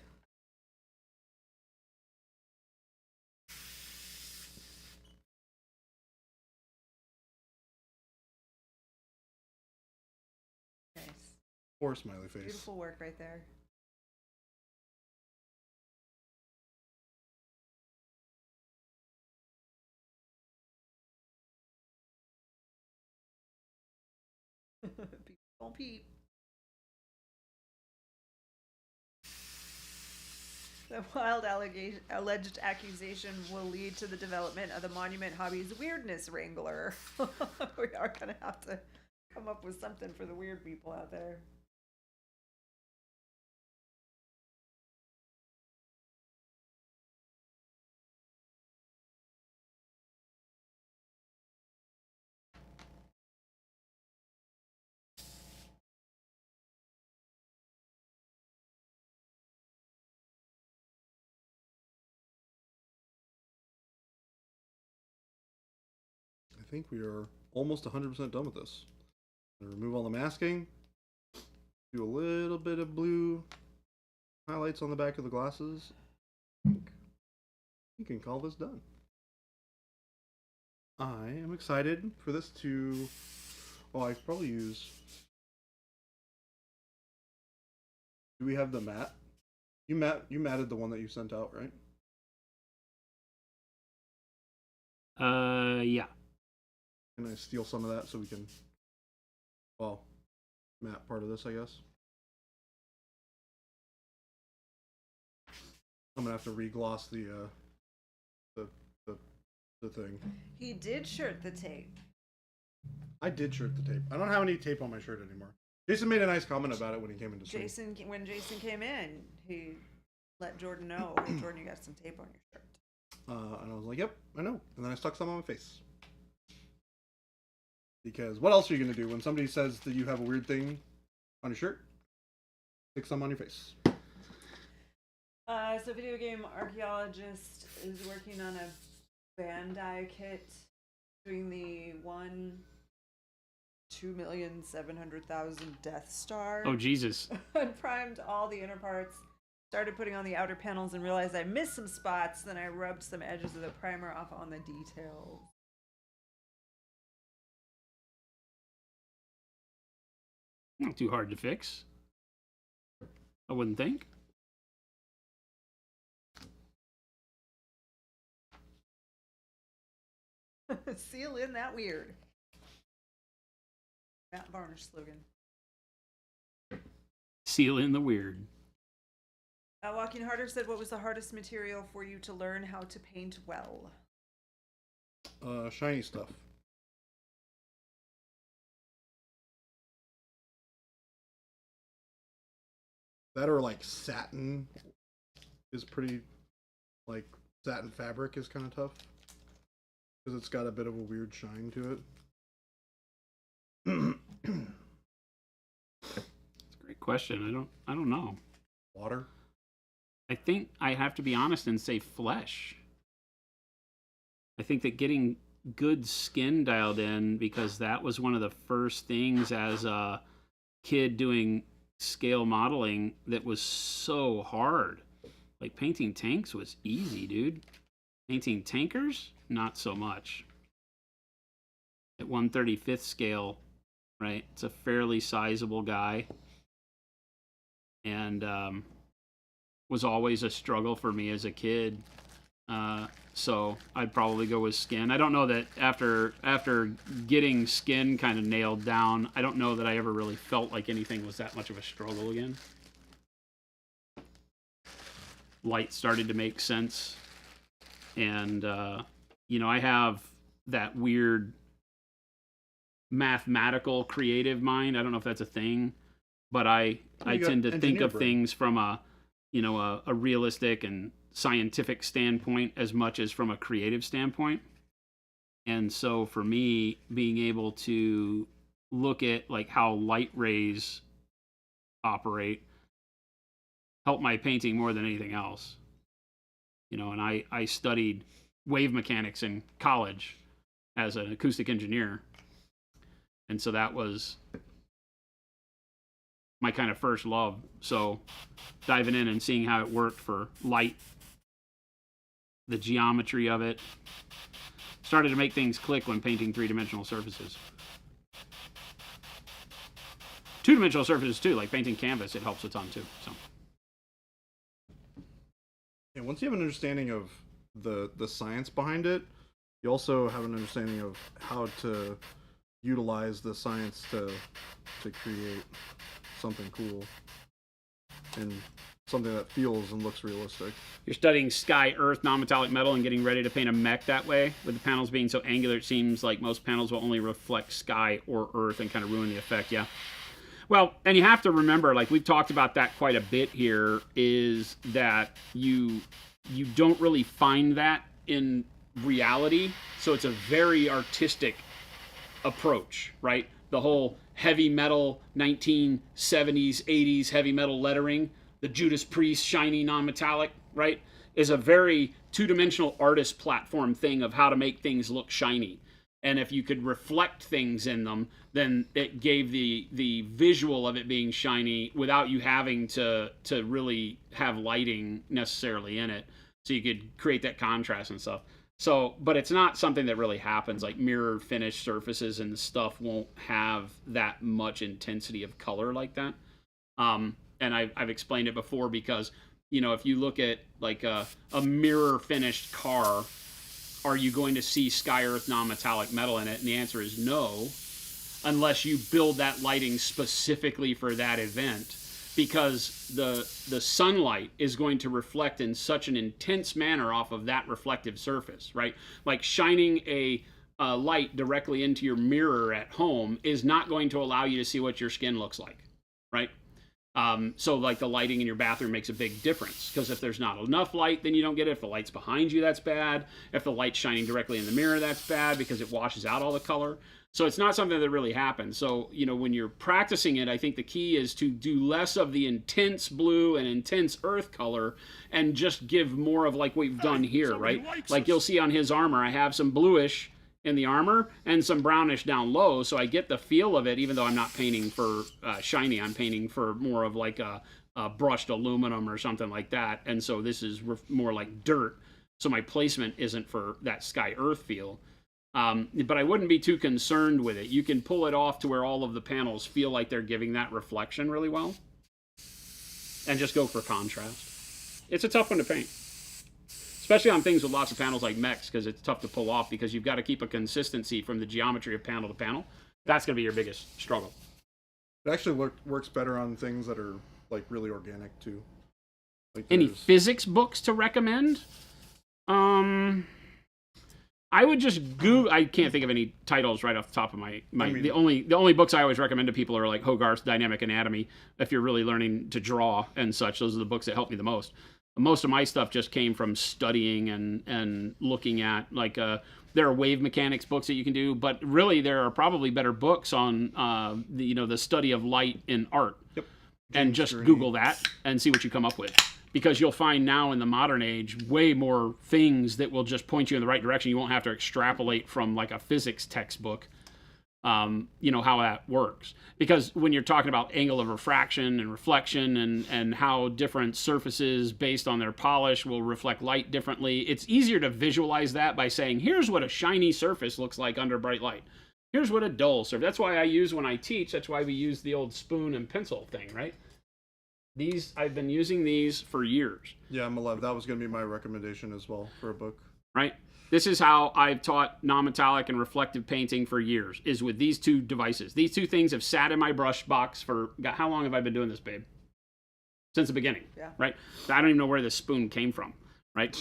Nice. Or smiley face. Beautiful work right there. Don't peep. The wild alleged accusation will lead to the development of the Monument Hobbies Weirdness Wrangler. We are going to have to come up with something for the weird people out there. I think we are almost 100% done with this. Remove all the masking. Do a little bit of blue highlights on the back of the glasses. You can call this done. I am excited for this to. Well, I could probably use. Do we have the mat? You matted the one that you sent out, right? Yeah. Can I steal some of that so we can, well, matte part of this, I guess? I'm gonna have to re-gloss the thing. He did shirt the tape. I did shirt the tape. I don't have any tape on my shirt anymore. Jason made a nice comment about it when he came into stream. When Jason came in, he let Jordan know, hey, Jordan, you got some tape on your shirt. And I was like, yep, I know. And then I stuck some on my face. Because what else are you going to do when somebody says that you have a weird thing on your shirt? Stick some on your face. So video game archaeologist is working on a Bandai kit, doing the 2,700,000 Death Star. Oh Jesus. And primed all the inner parts. Started putting on the outer panels and realized I missed some spots. Then I rubbed some edges of the primer off on the details. Not too hard to fix. I wouldn't think. Seal in that weird. Matte varnish slogan. Seal in the weird. Walking Harder said, what was the hardest material for you to learn how to paint well? Shiny stuff. That or like satin is pretty, like satin fabric is kind of tough. Because it's got a bit of a weird shine to it. question. I don't know. Water. I think I have to be honest and say flesh. I think that getting good skin dialed in, because that was one of the first things as a kid doing scale modeling that was so hard. Like painting tanks was easy, dude. Painting tankers, not so much. At 1/35th scale, right? It's a fairly sizable guy. And was always a struggle for me as a kid. So I'd probably go with skin. I don't know that after getting skin kind of nailed down, I don't know that I ever really felt like anything was that much of a struggle again. Light started to make sense. And, I have that weird mathematical creative mind. I don't know if that's a thing, but I tend to think of things from a realistic and scientific standpoint as much as from a creative standpoint. And so for me, being able to look at like how light rays operate helped my painting more than anything else. And I studied wave mechanics in college as an acoustic engineer. And so that was my kind of first love. So diving in and seeing how it worked for light, the geometry of it, started to make things click when painting three-dimensional surfaces. Two-dimensional surfaces too, like painting canvas, it helps a ton too. So. And once you have an understanding of the science behind it, you also have an understanding of how to utilize the science to create something cool and something that feels and looks realistic. You're studying sky, earth, non-metallic metal, and getting ready to paint a mech that way. With the panels being so angular, it seems like most panels will only reflect sky or earth and kind of ruin the effect, yeah. Well, and you have to remember, like we've talked about that quite a bit here, is that you don't really find that in reality. So it's a very artistic approach, right? The whole heavy metal 1970s, 80s heavy metal lettering, the Judas Priest shiny non-metallic, right, is a very two-dimensional artist platform thing of how to make things look shiny. And if you could reflect things in them, then it gave the visual of it being shiny without you having to really have lighting necessarily in it. So you could create that contrast and stuff. So, but it's not something that really happens. Like mirror finished surfaces and stuff won't have that much intensity of color like that. And I've explained it before because, if you look at like a mirror finished car, are you going to see sky earth non-metallic metal in it? And the answer is no, unless you build that lighting specifically for that event, because the sunlight is going to reflect in such an intense manner off of that reflective surface, right? Like shining a light directly into your mirror at home is not going to allow you to see what your skin looks like, right? So like the lighting in your bathroom makes a big difference, because if there's not enough light, then you don't get it. If the light's behind you, that's bad. If the light's shining directly in the mirror, that's bad because it washes out all the color. So it's not something that really happens. So, when you're practicing it, I think the key is to do less of the intense blue and intense earth color and just give more of like what we've done here, right? Like you'll see on his armor, I have some bluish in the armor and some brownish down low, so I get the feel of it, even though I'm not painting for shiny. I'm painting for more of like a brushed aluminum or something like that, and so this is more like dirt, so my placement isn't for that sky earth feel. But I wouldn't be too concerned with it. You can pull it off to where all of the panels feel like they're giving that reflection really well, and just go for contrast. It's a tough one to paint, especially on things with lots of panels like mechs, because it's tough to pull off because you've got to keep a consistency from the geometry of panel to panel. That's going to be your biggest struggle. It actually works better on things that are like really organic too. Like any physics books to recommend? I would just Google. I can't think of any titles right off the top of my. The only books I always recommend to people are like Hogarth's Dynamic Anatomy. If you're really learning to draw and such, those are the books that help me the most. Most of my stuff just came from studying and looking at like there are wave mechanics books that you can do, but really there are probably better books on the study of light in art. Yep. and just Green. Google that and see what you come up with. Because you'll find now in the modern age way more things that will just point you in the right direction. You won't have to extrapolate from like a physics textbook, you know, how that works. Because when you're talking about angle of refraction and reflection and how different surfaces based on their polish will reflect light differently, it's easier to visualize that by saying, here's what a shiny surface looks like under bright light. Here's what a dull surface. That's why I use when I teach, that's why we use the old spoon and pencil thing, right? These, I've been using these for years. Yeah, I'm alive. That was going to be my recommendation as well for a book. Right? This is how I've taught non-metallic and reflective painting for years, is with these two devices. These two things have sat in my brush box for, God, how long have I been doing this, babe? Since the beginning, Yeah. right? I don't even know where this spoon came from, right?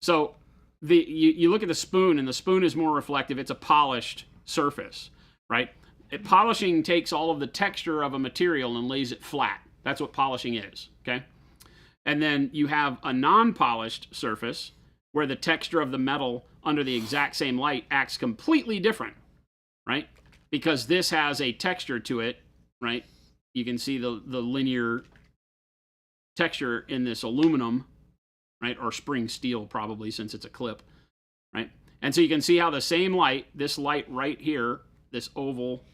So you look at the spoon, and the spoon is more reflective. It's a polished surface, right? Polishing takes all of the texture of a material and lays it flat. That's what polishing is, okay? And then you have a non-polished surface where the texture of the metal under the exact same light acts completely different, right? Because this has a texture to it, right? You can see the linear texture in this aluminum, right? Or spring steel probably, since it's a clip, right? And so you can see how the same light, this light right here, this oval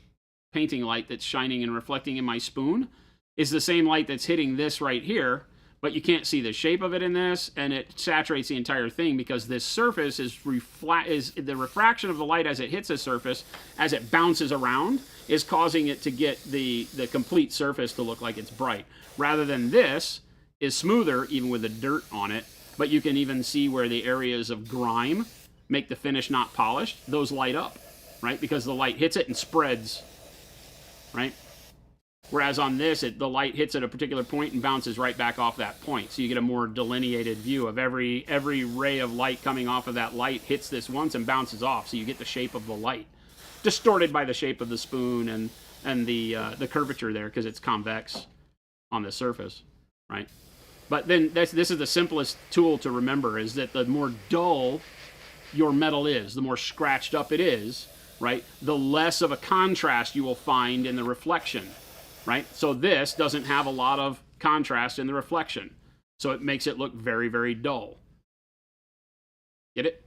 painting light that's shining and reflecting in my spoon, is the same light that's hitting this right here, but you can't see the shape of it in this, and it saturates the entire thing because this surface is the refraction of the light as it hits the surface, as it bounces around, is causing it to get the complete surface to look like it's bright. Rather than this is smoother, even with the dirt on it, but you can even see where the areas of grime make the finish not polished. Those light up, right? Because the light hits it and spreads, right? Whereas on this, the light hits at a particular point and bounces right back off that point. So you get a more delineated view of every ray of light coming off of that light hits this once and bounces off. So you get the shape of the light, distorted by the shape of the spoon and the curvature there because it's convex on the surface, right? But then this is the simplest tool to remember, is that the more dull your metal is, the more scratched up it is, right? The less of a contrast you will find in the reflection. Right? So this doesn't have a lot of contrast in the reflection. So it makes it look very, very dull. Get it?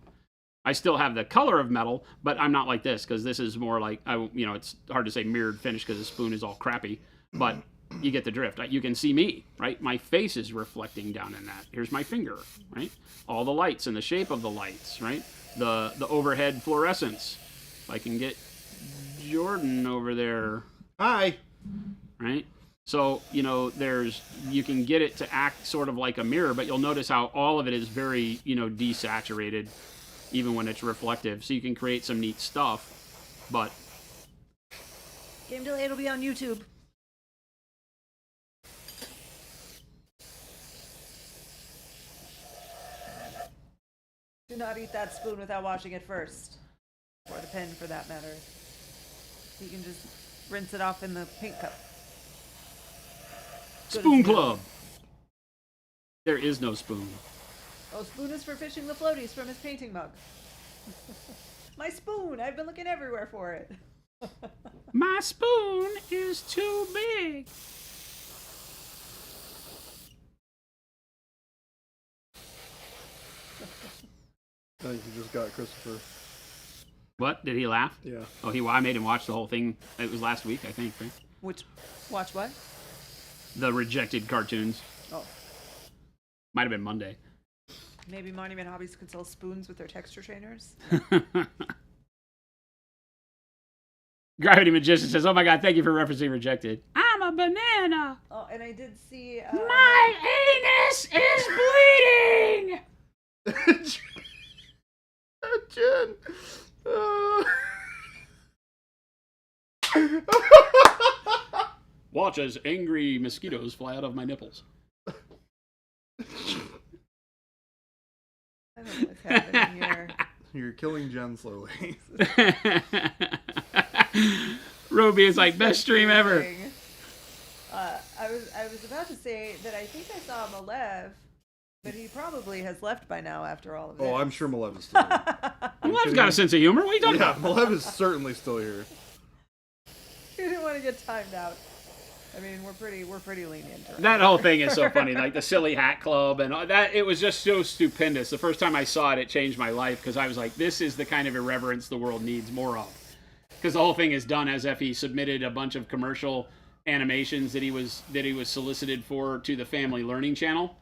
I still have the color of metal, but I'm not like this, because this is more like, it's hard to say mirrored finish because the spoon is all crappy, but you get the drift. You can see me, right? My face is reflecting down in that. Here's my finger, right? All the lights and the shape of the lights, right? The overhead fluorescence. If I can get Jordan over there. Hi. Right? So, you can get it to act sort of like a mirror, but you'll notice how all of it is very, desaturated, even when it's reflective. So you can create some neat stuff, but... Game delay, it'll be on YouTube. Do not eat that spoon without washing it first. Or the pen, for that matter. You can just rinse it off in the paint cup. Spoon Club. There is no spoon. Oh, spoon is for fishing the floaties from his painting mug. My spoon! I've been looking everywhere for it. My spoon is too big. I think you just got Christopher. What? Did he laugh? Yeah. Oh, I made him watch the whole thing. It was last week, I think, right? Watch what? The rejected cartoons. Oh. Might have been Monday. Maybe Monument Hobbies could sell spoons with their texture trainers. Gravity Magician says, "Oh my God, thank you for referencing Rejected. I'm a banana. Oh, and I did see... my anus is bleeding!" Jen. Watch as angry mosquitoes fly out of my nipples. I don't know what's happening here. You're killing Jen slowly. Roby is like, best stream ever. I was about to say that I think I saw Malev, but he probably has left by now after all of this. Oh, I'm sure Malev is still here. Malev's got a sense of humor. What are you talking Yeah, about? Malev is certainly still here. He didn't want to get timed out. I mean, we're pretty lenient. That whole thing is so funny, like the silly hat club and all that. It was just so stupendous. The first time I saw it, it changed my life because I was like, this is the kind of irreverence the world needs more of. Because the whole thing is done as if he submitted a bunch of commercial animations that he was solicited for to the Family Learning Channel,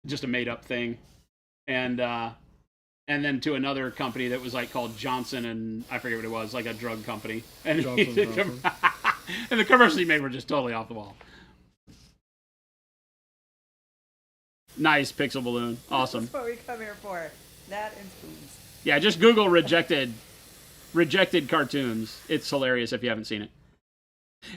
just a made up thing, and then to another company that was like called Johnson and I forget what it was, like a drug company, and Johnson. and the commercials he made were just totally off the wall. Nice pixel balloon, awesome. That's what we come here for. That and spoons. Yeah, just Google rejected cartoons. It's hilarious if you haven't seen it.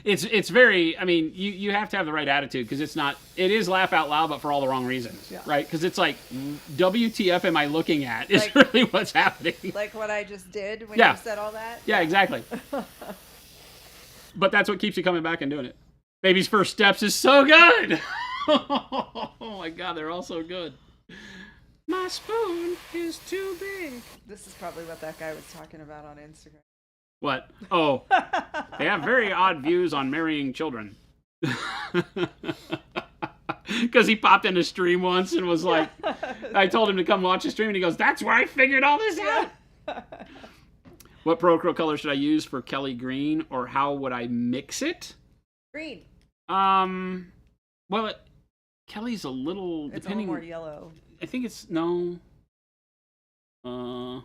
It's very, I mean, you have to have the right attitude because it is laugh out loud, but for all the wrong reasons, Yeah. right? Because it's like, WTF am I looking at is Like- really what's happening. Like what I just did when Yeah. you said all that? Yeah, exactly. But that's what keeps you coming back and doing it. Baby's First Steps is so good. Oh my God, they're all so good. My spoon is too big. This is probably what that guy was talking about on Instagram. What? Oh, they have very odd views on marrying children. Because he popped into stream once and was like, I told him to come watch the stream, and he goes, that's where I figured all this out. What Procro color should I use for Kelly Green, or how would I mix it? Green. Well, Kelly's a little, It's depending. a little more yellow. I think it's, no. I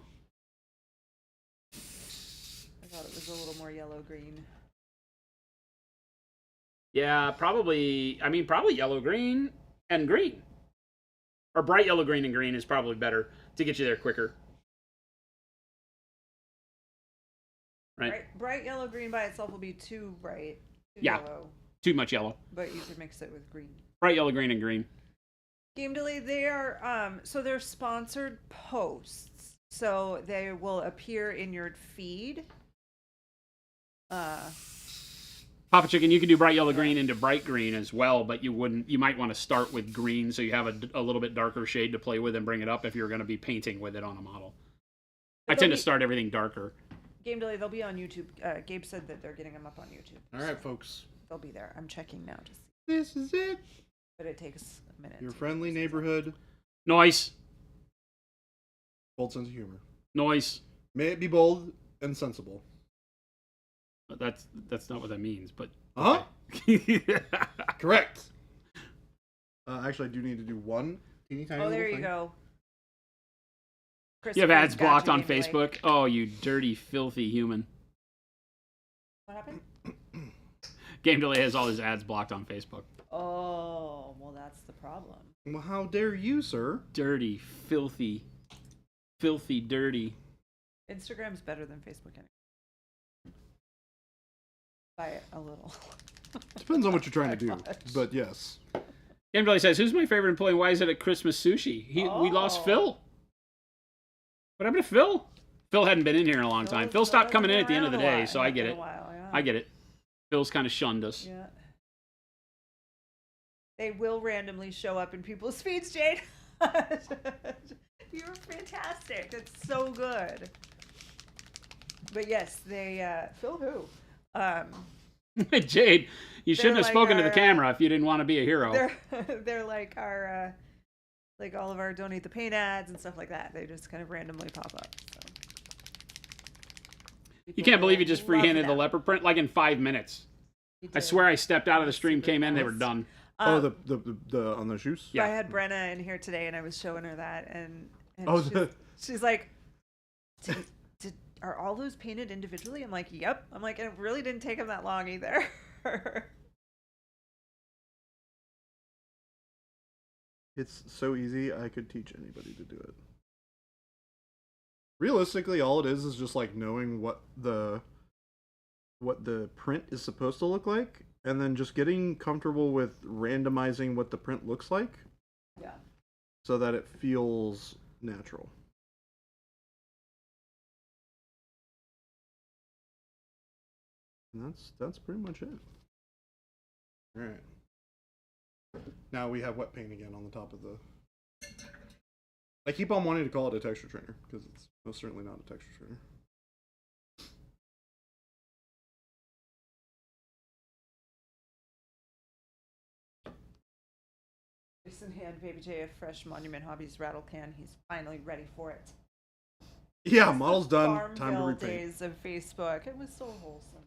thought it was a little more yellow-green. Yeah, probably yellow, green, and green. Or bright yellow, green, and green is probably better to get you there quicker. Right? Bright yellow-green by itself will be too bright. Too Yeah. yellow. Too much yellow. But you could mix it with green. Bright yellow, green, and green. Game Delay, they are, so they're sponsored posts. So they will appear in your feed. Papa Chicken, you can do bright yellow, green into bright green as well, but you might want to start with green so you have a little bit darker shade to play with and bring it up if you're going to be painting with it on a model. I tend to start everything darker. Game Delay, they'll be on YouTube. Gabe said that they're getting them up on YouTube. All right, folks. They'll be there. I'm checking now to see. This is it. But it takes a minute. Your to friendly process. neighborhood. Noise. Bold sense of humor. Noise. May it be bold and sensible. That's not what that means, but... Huh? Okay. Correct. Actually, I do need to do one teeny tiny Oh, there little you thing. go. You have ads Christopher's got blocked you, on Game Delay. Facebook? Oh, you dirty, filthy human. What happened? Game Delay has all his ads blocked on Facebook. Oh, well, that's the problem. Well, how dare you, sir? Dirty, filthy, dirty. Instagram's better than Facebook anyway. By a little. Depends on what you're trying to do. Much. But yes. Game Delay says, who's my favorite employee? Why is it at Christmas sushi? We lost Oh. Phil. What happened to Phil? Phil hadn't been in here in a long time. Phil stopped coming in at the end of the day, so I get it. I get it. Phil's kind of shunned us. Yeah. They will randomly show up in people's feeds, Jade. You're fantastic. It's so good. But yes, they Phil who? Jade, you shouldn't have like spoken to the our, camera if you didn't want to be a hero. They're like our like all of our donate the paint ads and stuff like that. They just kind of randomly pop up. So. You can't believe you just Love free-handed the them. leopard print like in 5 minutes. You I did. swear I stepped out of the stream, Super came in, they were fast. done. Oh, Um, the on the shoes? Yeah. I had Brenna in here today, and I was showing her that, and Oh, she's like, "Are all those painted individually?" I'm like, "Yep." I'm like, "It really didn't take them that long either." It's so easy, I could teach anybody to do it. Realistically, all it is just like knowing what the print is supposed to look like, and then just getting comfortable with randomizing what the print looks like Yeah. so that it feels natural. And that's pretty much it. All right. Now we have wet paint again on the top of the... I keep on wanting to call it a texture trainer, because it's most certainly not a texture trainer. Jason hand Baby J a fresh Monument Hobbies rattle can. He's finally ready for it. Yeah, model's done. Time to Farmville repaint. days of Facebook. It was so wholesome.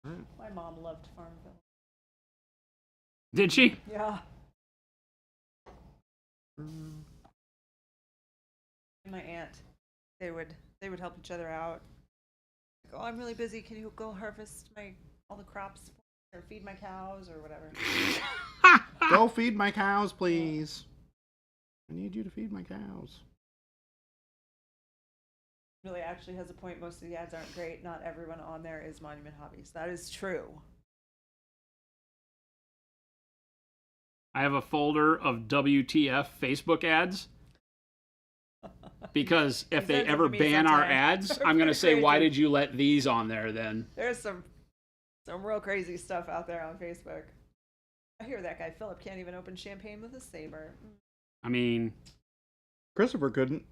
Right. My mom loved Farmville. Did she? Yeah. My aunt, they would help each other out. Like, oh, I'm really busy. Can you go harvest all the crops or feed my cows or whatever? Go feed my cows, please. I need you to feed my cows. Really actually has a point. Most of the ads aren't great. Not everyone on there is Monument Hobbies. That is true. I have a folder of WTF Facebook ads. Because if they sends them ever to me ban our sometimes. ads, They're I'm going to pretty say, why crazy. did you let these on there then? There's some real crazy stuff out there on Facebook. I hear that guy Philip can't even open champagne with a saber. I mean, Christopher couldn't.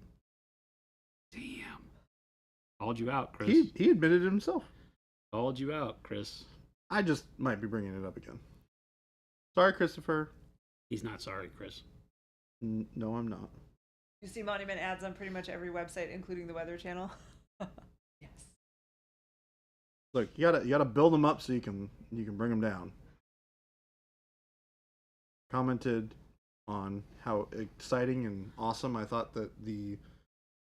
damn. Called you out, Chris. He admitted it himself. Called you out, Chris. I just might be bringing it up again. Sorry, Christopher. He's not sorry, Chris. No, I'm not. You see Monument ads on pretty much every website, including the Weather Channel. Yes. Look, you gotta build them up so you can bring them down. Commented on how exciting and awesome I thought that the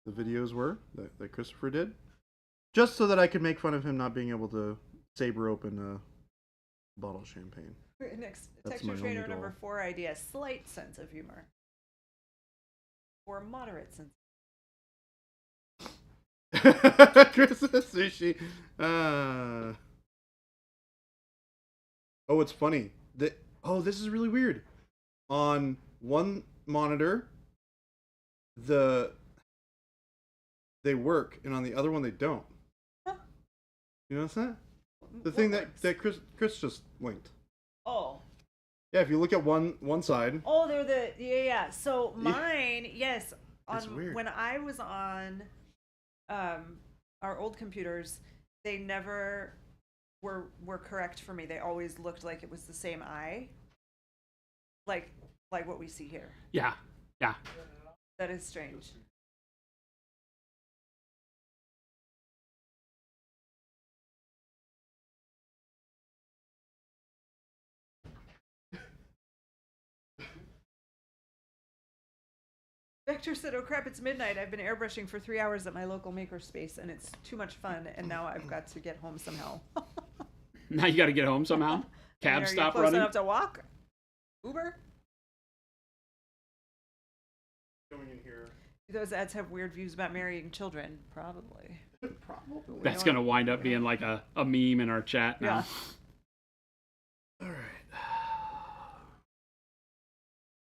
videos were that Christopher did, just so that I could make fun of him not being able to saber open a bottle of champagne. Next, That's texture my trainer only number goal. 4 idea: slight sense of humor or moderate sense. Christmas sushi. Oh, it's funny. This is really weird. On one monitor, they work, and on the other one they don't. Huh. You notice that? The What thing works? that Chris just linked. Oh. Yeah, if you look at one side. Oh, they're the yeah. So mine, yes. It's weird. When I was on our old computers, they never were correct for me. They always looked like it was the same eye. Like what we see here. Yeah. Yeah. That is strange. Vector said, "Oh crap, it's midnight. I've been airbrushing for 3 hours at my local makerspace, and it's too much fun. And now I've got to get home somehow." Now you got to get home somehow. Cab Are stop you close running. enough to walk? Uber? Going in here. Do those ads have weird views about marrying children? Probably. Probably. That's going to wind up being like a meme in our chat now. Yeah. All right.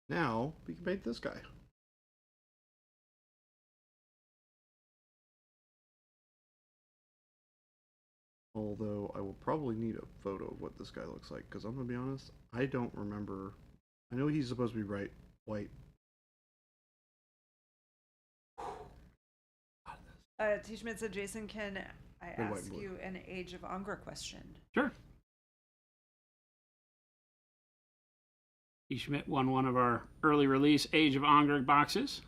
Now we can paint this guy. Although I will probably need a photo of what this guy looks like, because I'm gonna be honest, I don't remember. I know he's supposed to be white. T. Schmidt said, "Jason, can I Red, white, ask blue. you an Age of Angra question?" Sure. E. Schmidt won one of our early release Age of Angrig boxes.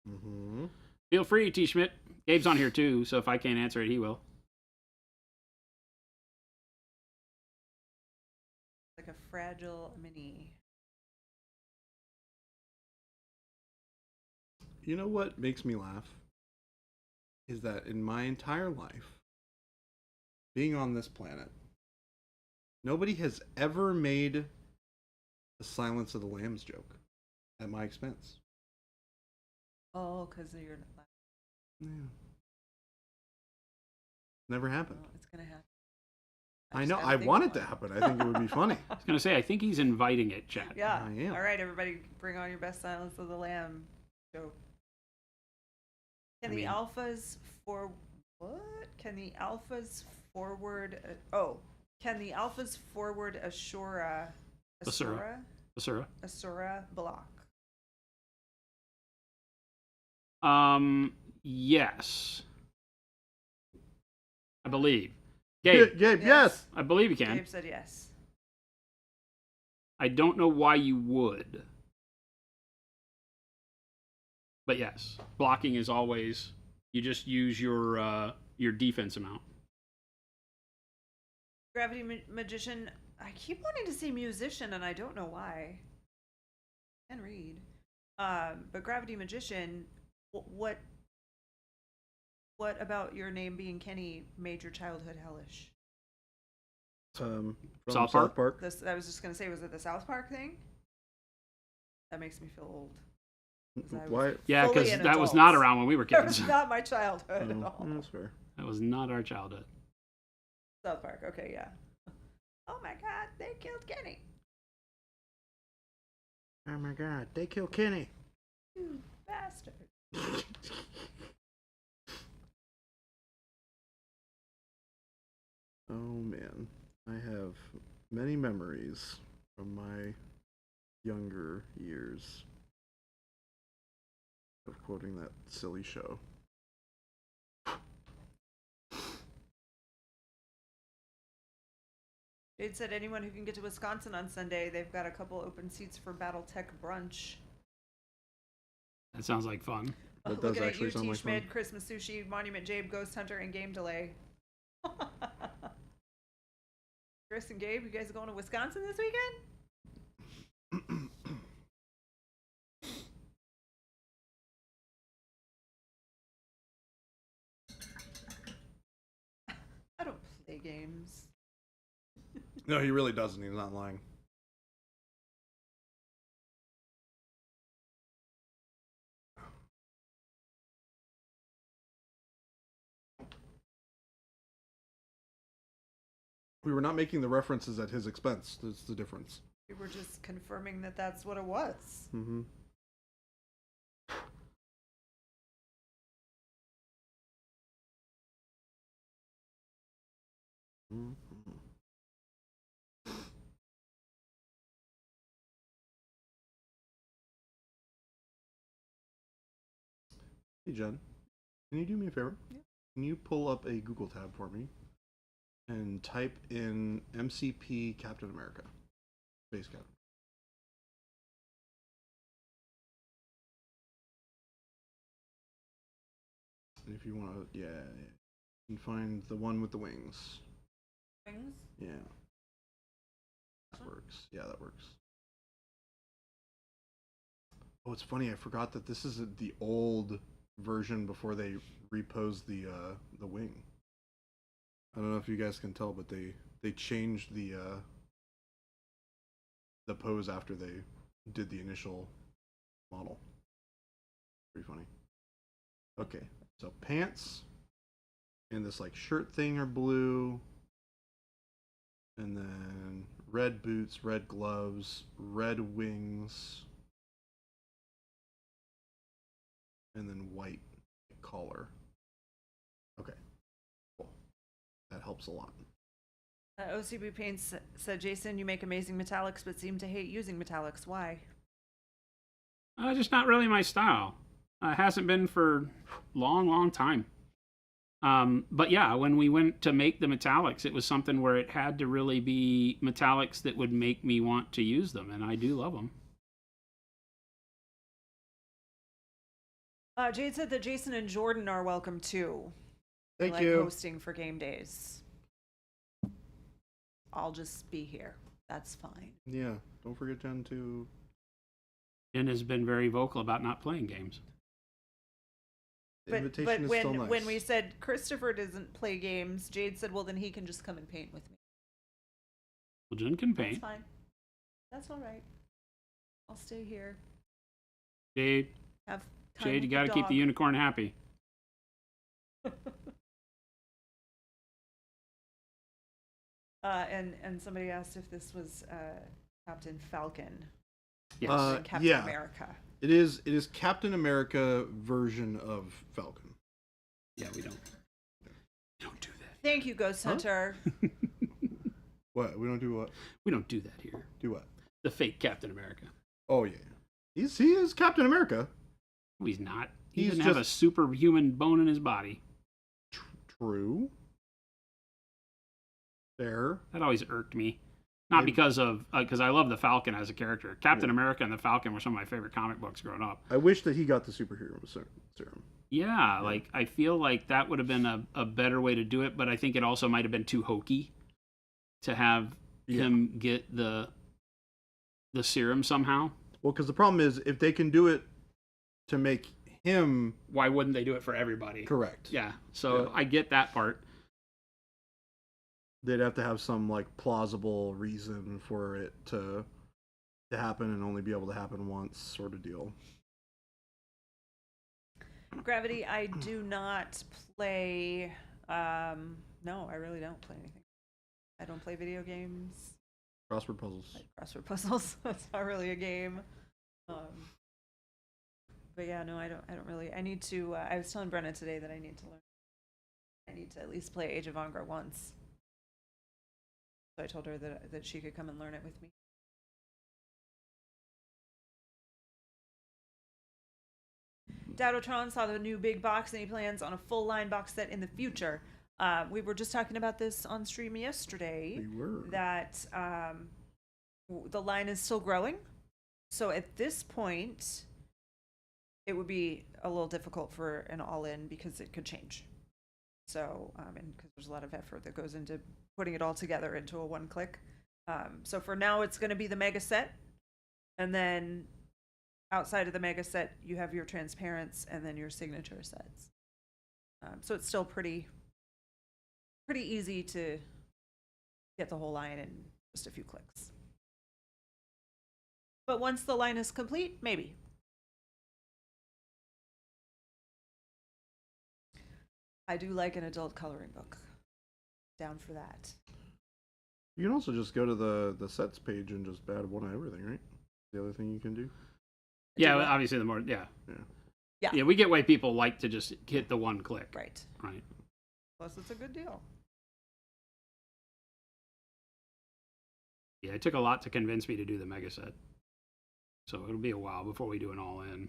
Mm-hmm. Feel free, T. Schmidt. Gabe's on here too, so if I can't answer it, he will. Like a fragile mini. You know what makes me laugh? Is that in my entire life, being on this planet, nobody has ever made a Silence of the Lambs joke at my expense. Oh, because you're. Yeah. Never happened. Oh, it's gonna happen. I just know. gotta I think want of it to one. happen. I think it would be funny. I was going to say, I think he's inviting it, chat. Yeah. I am. All right, everybody, bring on your best Silence of the Lamb joke. Can the alphas for what? Can the alphas forward? Can the alphas forward Asura Basura. block? Yes. I believe. Gabe, Gabe, yes. I believe you can. Gabe said yes. I don't know why you would. But yes, blocking is always, you just use your defense amount. Gravity Magician. I keep wanting to say musician, and I don't know why. And read. But Gravity Magician, what about your name being Kenny made your childhood hellish? From South Park? This, I was just going to say, was it the South Park thing? That makes me feel old. 'Cause I was Why? Yeah, fully because an that was adult. not around when we were That kids. was not my childhood at Oh, all. that's fair. That was not our childhood. South Park, okay, yeah. Oh my god, they killed Kenny. Oh my god, they killed Kenny. You bastard. Oh man, I have many memories from my younger years of quoting that silly show. Jade said anyone who can get to Wisconsin on Sunday, they've got a couple open seats for BattleTech brunch. That sounds like fun. That does Looking at actually you, sound T. like fun. Schmid, Christmas Sushi, Monument Jabe, Ghost Hunter, and Game Delay. Chris and Gabe, you guys going to Wisconsin this weekend? I don't play games. No, he really doesn't. He's not lying. We were not making the references at his expense. That's the difference. We were just confirming that that's what it was. Mm-hmm. Mm-hmm. Hey, Jen, can you do me a favor? Yeah. Can you pull up a Google tab for me and type in MCP Captain America? Space Captain. And if you want to, yeah, you can find the one with the wings. Things? Yeah. That works. Yeah, that works. Oh, it's funny. I forgot that this is the old version before they reposed the wing. I don't know if you guys can tell, but they changed the pose after they did the initial model. Pretty funny. Okay, so pants and this like shirt thing are blue, and then red boots, red gloves, red wings, and then white collar. Okay, cool. That helps a lot. OCB Paints said, Jason, you make amazing metallics, but seem to hate using metallics. Why? Just not really my style. Hasn't been for long time. But yeah, when we went to make the metallics, it was something where it had to really be metallics that would make me want to use them, and I do love them. Jade said that Jason and Jordan are welcome too. Thank like you. hosting for game days. I'll just be here. That's fine. Yeah, don't forget Jen to. Jen has been very vocal about not playing games. The But invitation is when still nice. when we said Christopher doesn't play games, Jade said, well, then he can just come and paint with me. Well, Jen can That's paint. fine. That's all right. I'll stay here. Jade, Have time Jade, with you got to the keep the dog. unicorn happy. And somebody asked if this was Captain Falcon. Yes. And Captain yeah. America. It is Captain America version of Falcon. Yeah, we don't do that. Thank you, Ghost Hunter. What? We don't do what? We don't do that here. Do what? The fake Captain America. Oh yeah. He is Captain America. No, he's not. He He's doesn't have a just- superhuman bone in his body. True. Fair. That always irked me. Not because I love the Falcon as a character. Captain America and the Falcon were some of my favorite comic books growing up. I wish that he got the superhero serum. Yeah, like I feel like that would have been a better way to do it, but I think it also might have been too hokey to have him get the serum somehow. Well, because the problem is if they can do it to make him, why wouldn't they do it for everybody? Correct. Yeah. So I get that part. They'd have to have some like plausible reason for it to happen and only be able to happen once, sort of deal. Gravity, I do not play. No, I really don't play anything. I don't play video games. Crossword puzzles. Like crossword puzzles. That's not really a game. But yeah, no, I don't really. I need to. I was telling Brenna today that I need to learn. I need to at least play Age of Angkor once. So I told her that she could come and learn it with me. Dowdotron saw the new big box and he plans on a full line box set in the future. We were just talking about this on stream yesterday. We were. That the line is still growing. So at this point, it would be a little difficult for an all-in because it could change. So, and because there's a lot of effort that goes into putting it all together into a one-click. So for now, it's going to be the mega set. And then outside of the mega set, you have your transparents and then your signature sets. So it's still pretty easy to get the whole line in just a few clicks. But once the line is complete, maybe. I do like an adult coloring book. Down for that. You can also just go to the sets page and just add one of everything, right? The other thing you can do. Yeah, obviously the more yeah, we get why people like to just hit the one click. Right. Plus, it's a good deal. Yeah, it took a lot to convince me to do the mega set. So it'll be a while before we do an all-in.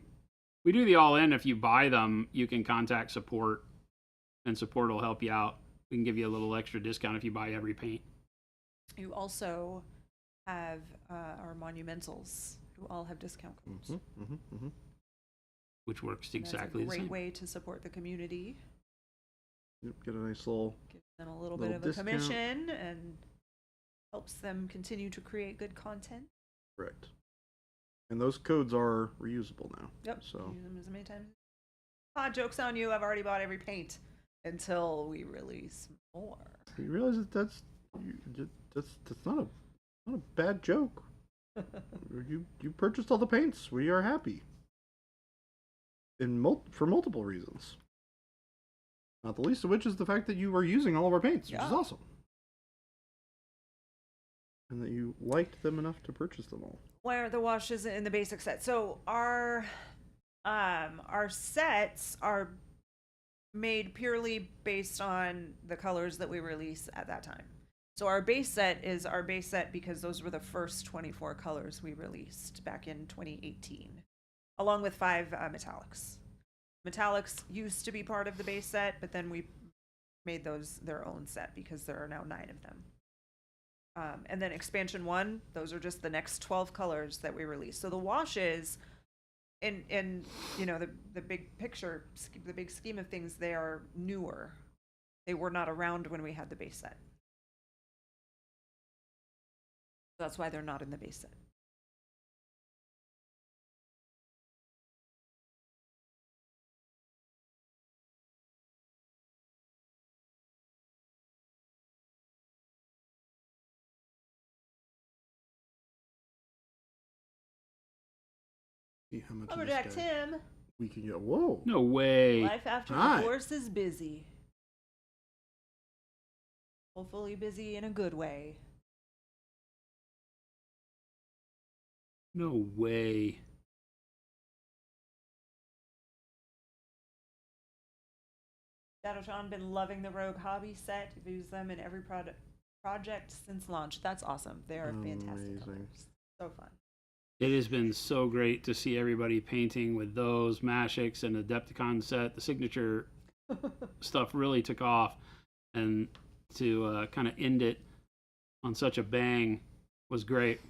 We do the all-in. If you buy them, you can contact support, and support will help you out. We can give you a little extra discount if you buy every paint. You also have our monumentals, who all have discount codes. Which works And exactly the that's a same. great way to support the community. Yep, get a nice little... Give them a little bit of a commission and helps them continue to create good content. Correct. And those codes are reusable now. Yep. So Use them as many times. Joke's on you. I've already bought every paint until we release more. you realize that's not a bad joke. you purchased all the paints. We are happy. For multiple reasons. Not the least of which is the fact that you are using all of our paints, which is awesome. And that you liked them enough to purchase them all. Why aren't the washes in the basic set? So our sets are made purely based on the colors that we release at that time. So our base set is our base set because those were the first 24 colors we released back in 2018, along with 5 metallics. Metallics used to be part of the base set, but then we made those their own set because there are now 9 of them. And then expansion 1, those are just the next 12 colors that we release. So the washes, in you know the big picture, the big scheme of things, they are newer. They were not around when we had the base set. That's why they're not in the base set. See how much Lumberjack of this guy Tim. we can get. Whoa. No way. Life after Hi. divorce is busy. Hopefully busy in a good way. No way. Shadowtron been loving the Rogue Hobby set. We've used them in every project since launch. That's awesome. They are fantastic Amazing. colors. So fun. It has been so great to see everybody painting with those Mashix and the Adepticon set. The signature stuff really took off, and to kind of end it on such a bang was great.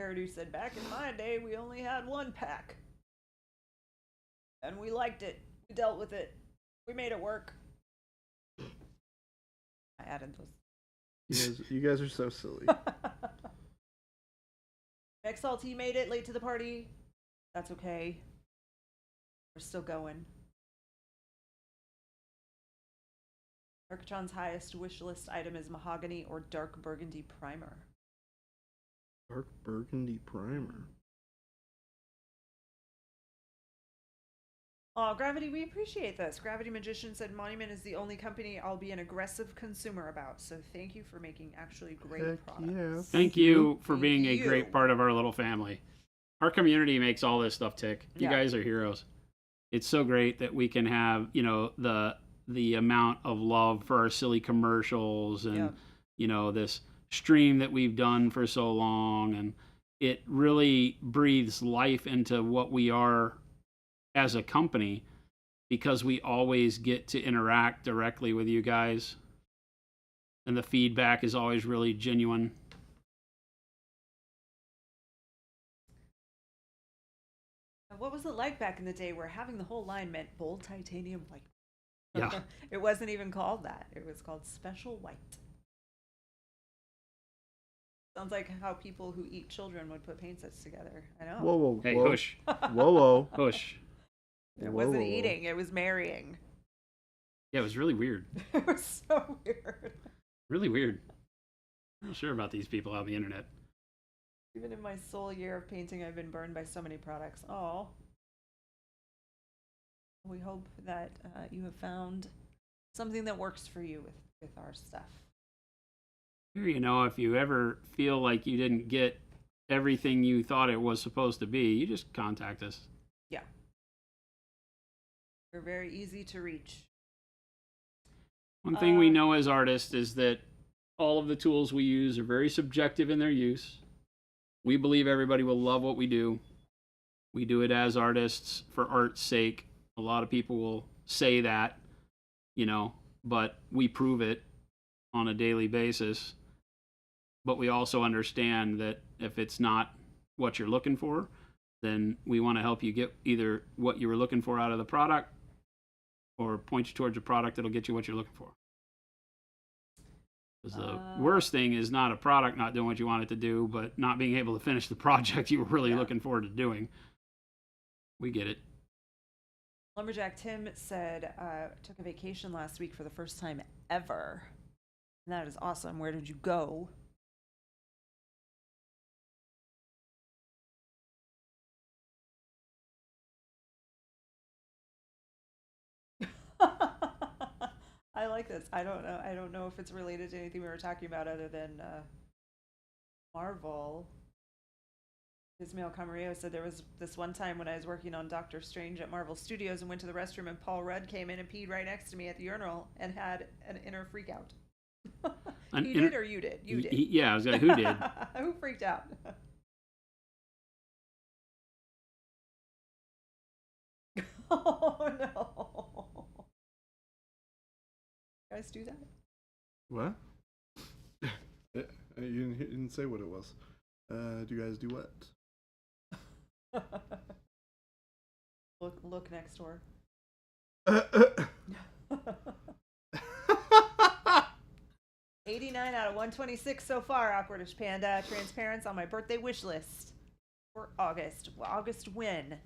Hairdo said, back in my day, we only had one pack. And we liked it. We dealt with it. We made it work. I added those. You guys are so silly. XLT made it late to the party. That's okay. We're still going. Arcatron's highest wish list item is mahogany or dark burgundy primer. Dark burgundy primer. Oh, Gravity, we appreciate this. Gravity Magician said Monument is the only company I'll be an aggressive consumer about. So thank you for making actually great Heck products. yeah. Thank you for Thank being a you. great part of our little family. Our community makes all this stuff tick. You Yeah. guys are heroes. It's so great that we can have, you know, the amount of love for our silly commercials and, Yeah. you know, this stream that we've done for so long. And it really breathes life into what we are as a company because we always get to interact directly with you guys. And the feedback is always really genuine. What was it like back in the day where having the whole line meant bold titanium white? Yeah. It wasn't even called that. It was called special white. Sounds like how people who eat children would put paint sets together. I know. Whoa, whoa, Hey, whoa. hush. Whoa, whoa. Hush. It Whoa, wasn't whoa. eating, it was marrying. Yeah, it was really weird. It was so weird. Really weird. I'm not sure about these people on the internet. Even in my sole year of painting, I've been burned by so many products. Oh. We hope that you have found something that works for you with our stuff. Here, you know, if you ever feel like you didn't get everything you thought it was supposed to be, you just contact us. Yeah. We're very easy to reach. One thing we know as artists is that all of the tools we use are very subjective in their use. We believe everybody will love what we do. We do it as artists for art's sake. A lot of people will say that, you know, but we prove it on a daily basis. But we also understand that if it's not what you're looking for, then we want to help you get either what you were looking for out of the product or point you towards a product that'll get you what you're looking for. Because the worst thing is not a product not doing what you want it to do, but not being able to finish the project you were really looking forward to doing. We get it. Lumberjack Tim said, took a vacation last week for the first time ever. And that is awesome. Where did you go? I like this. I don't know. I don't know if it's related to anything we were talking about other than Marvel. Ismail Camarillo said there was this one time when I was working on Doctor Strange at Marvel Studios and went to the restroom and Paul Rudd came in and peed right next to me at the urinal and had an inner freak out. He did or you did? You did. Yeah, I was like, who did? Who freaked out? Oh no. You guys do that? What? You didn't say what it was. Do you guys do what? Look next door. 89 out of 126 so far, Awkwardish Panda. Transparents on my birthday wish list for August. Well, August when?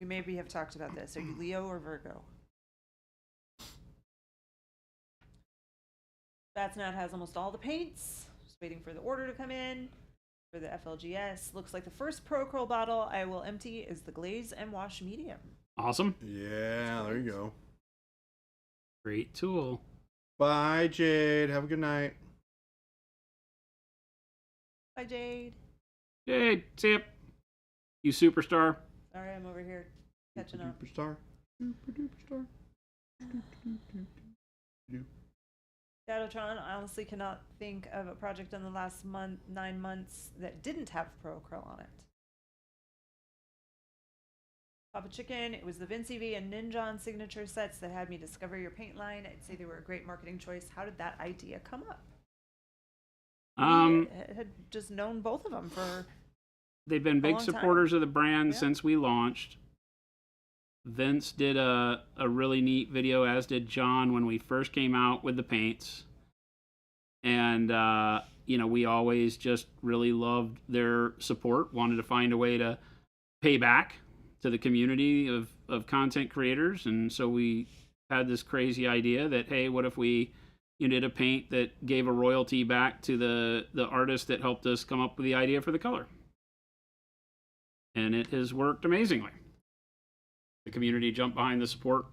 We maybe have talked about this. Are you Leo or Virgo? Batsnat has almost all the paints. Just waiting for the order to come in for the FLGS. Looks like the first Pro Curl bottle I will empty is the Glaze and Wash Medium. Awesome. Yeah, there you go. Great tool. Bye, Jade. Have a good night. Bye, Jade. Hey, Tip. You superstar. Sorry, I'm over here catching up. Superstar. Super duper star. Shadowtron, I honestly cannot think of a project in the last 9 months that didn't have Pro Curl on it. Papa Chicken, it was the Vince V and Ninjon signature sets that had me discover your paint line. I'd say they were a great marketing choice. How did that idea come up? We had just known both of them for they've been big long supporters of the brand Yeah. since we launched. Vince did a really neat video, as did John, when we first came out with the paints. And, we always just really loved their support, wanted to find a way to pay back to the community of content creators. And so we had this crazy idea that, hey, what if we did a paint that gave a royalty back to the artist that helped us come up with the idea for the color? And it has worked amazingly. The community jumped behind the support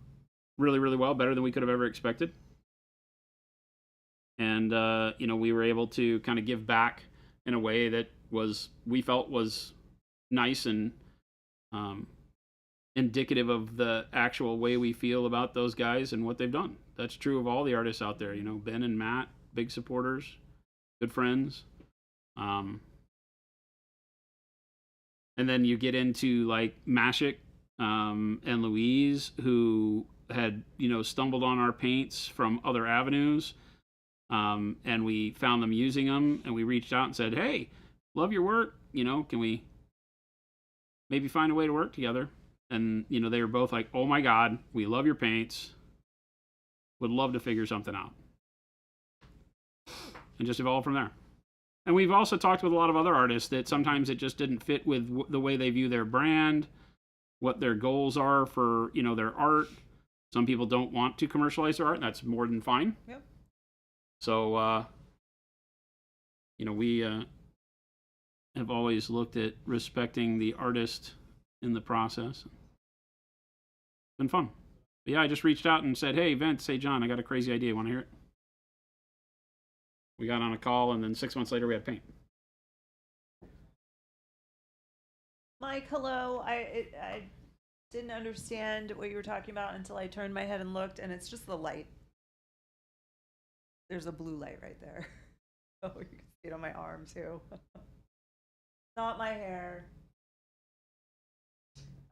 really, really well, better than we could have ever expected. And, we were able to kind of give back in a way that we felt was nice and indicative of the actual way we feel about those guys and what they've done. That's true of all the artists out there. Ben and Matt, big supporters, good friends. And then you get into like Mashik and Louise, who had, stumbled on our paints from other avenues. And we found them using them, and we reached out and said, hey, love your work. Can we maybe find a way to work together? And, they were both like, oh my God, we love your paints. Would love to figure something out. And just evolve from there. And we've also talked with a lot of other artists that sometimes it just didn't fit with the way they view their brand, what their goals are for, their art. Some people don't want to commercialize their art, and that's more than fine. Yep. So, we have always looked at respecting the artist in the process. It's been fun. But yeah, I just reached out and said, hey, Vince, hey, John, I got a crazy idea. Want to hear it? We got on a call, and then 6 months later, we had paint. Mike, hello. I didn't understand what you were talking about until I turned my head and looked, and it's just the light. There's a blue light right there. Oh, you can see it on my arm too. Not my hair.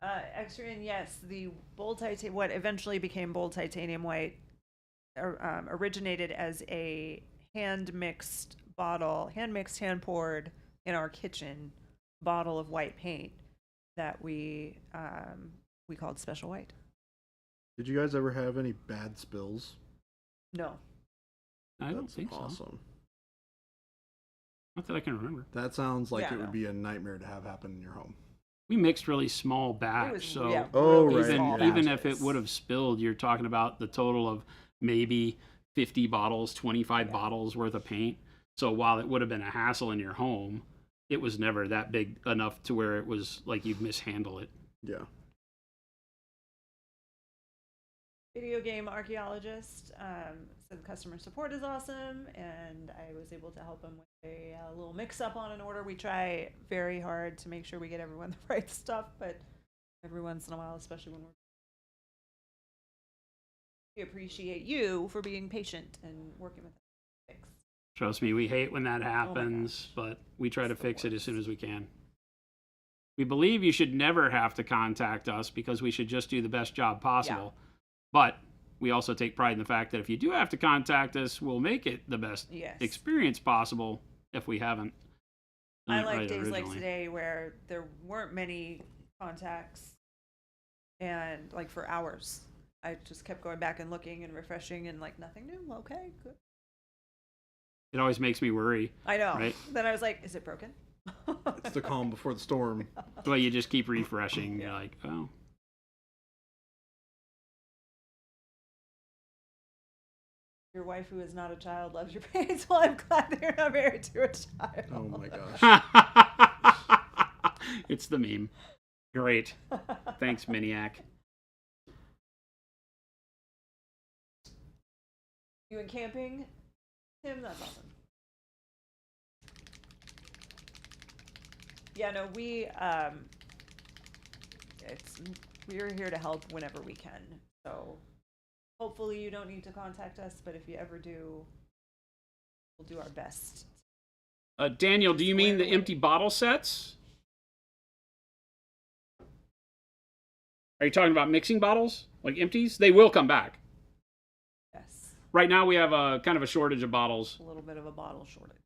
Extrian, yes, the bold titanium, what eventually became bold titanium white, originated as a hand-mixed, hand-poured in our kitchen bottle of white paint that we called Special White. Did you guys ever have any bad spills? No. I don't That's think so. awesome. Not that I can remember. That sounds like Yeah, it would no. be a nightmare to have happen in your home. We mixed really small batch, was- so yeah, Oh, really right. small even if it batches. would have spilled, you're talking about the total of maybe 50 bottles, 25 Yeah. bottles worth of paint. So while it would have been a hassle in your home, it was never that big enough to where it was like you'd mishandle it. Yeah. Video game archaeologist said customer support is awesome, and I was able to help him with a little mix-up on an order. We try very hard to make sure we get everyone the right stuff, but every once in a while, especially when we appreciate you for being patient and working with us to fix. Trust me, we hate when that happens, but we try to It's the fix it as soon worst. as we can. We believe you should never have to contact us because we should just do the best job possible. But we also take pride in the fact that if you do have to contact us, we'll make it the best Yes. experience possible if we haven't done I it like right days like originally. today where there weren't many contacts and like for hours. I just kept going back and looking and refreshing and like nothing new. Okay, good. It always makes me worry. I know. Right. Then I was like, is it broken? It's the calm before the storm. Well, you just keep refreshing. You're like, oh. Your wife, who is not a child, loves your paints. Well, I'm glad they're not married to a child. Oh my gosh. It's the meme. Great. Thanks, Miniac. You went camping, Tim? That's awesome. Yeah, no, we're here to help whenever we can. So hopefully you don't need to contact us, but if you ever do, we'll do our best. Daniel, do you mean the Square away. empty bottle sets? Are you talking about mixing bottles? Like empties? They will come back. Yes, Right now we have a kind of a shortage of bottles. a little bit of a bottle shortage.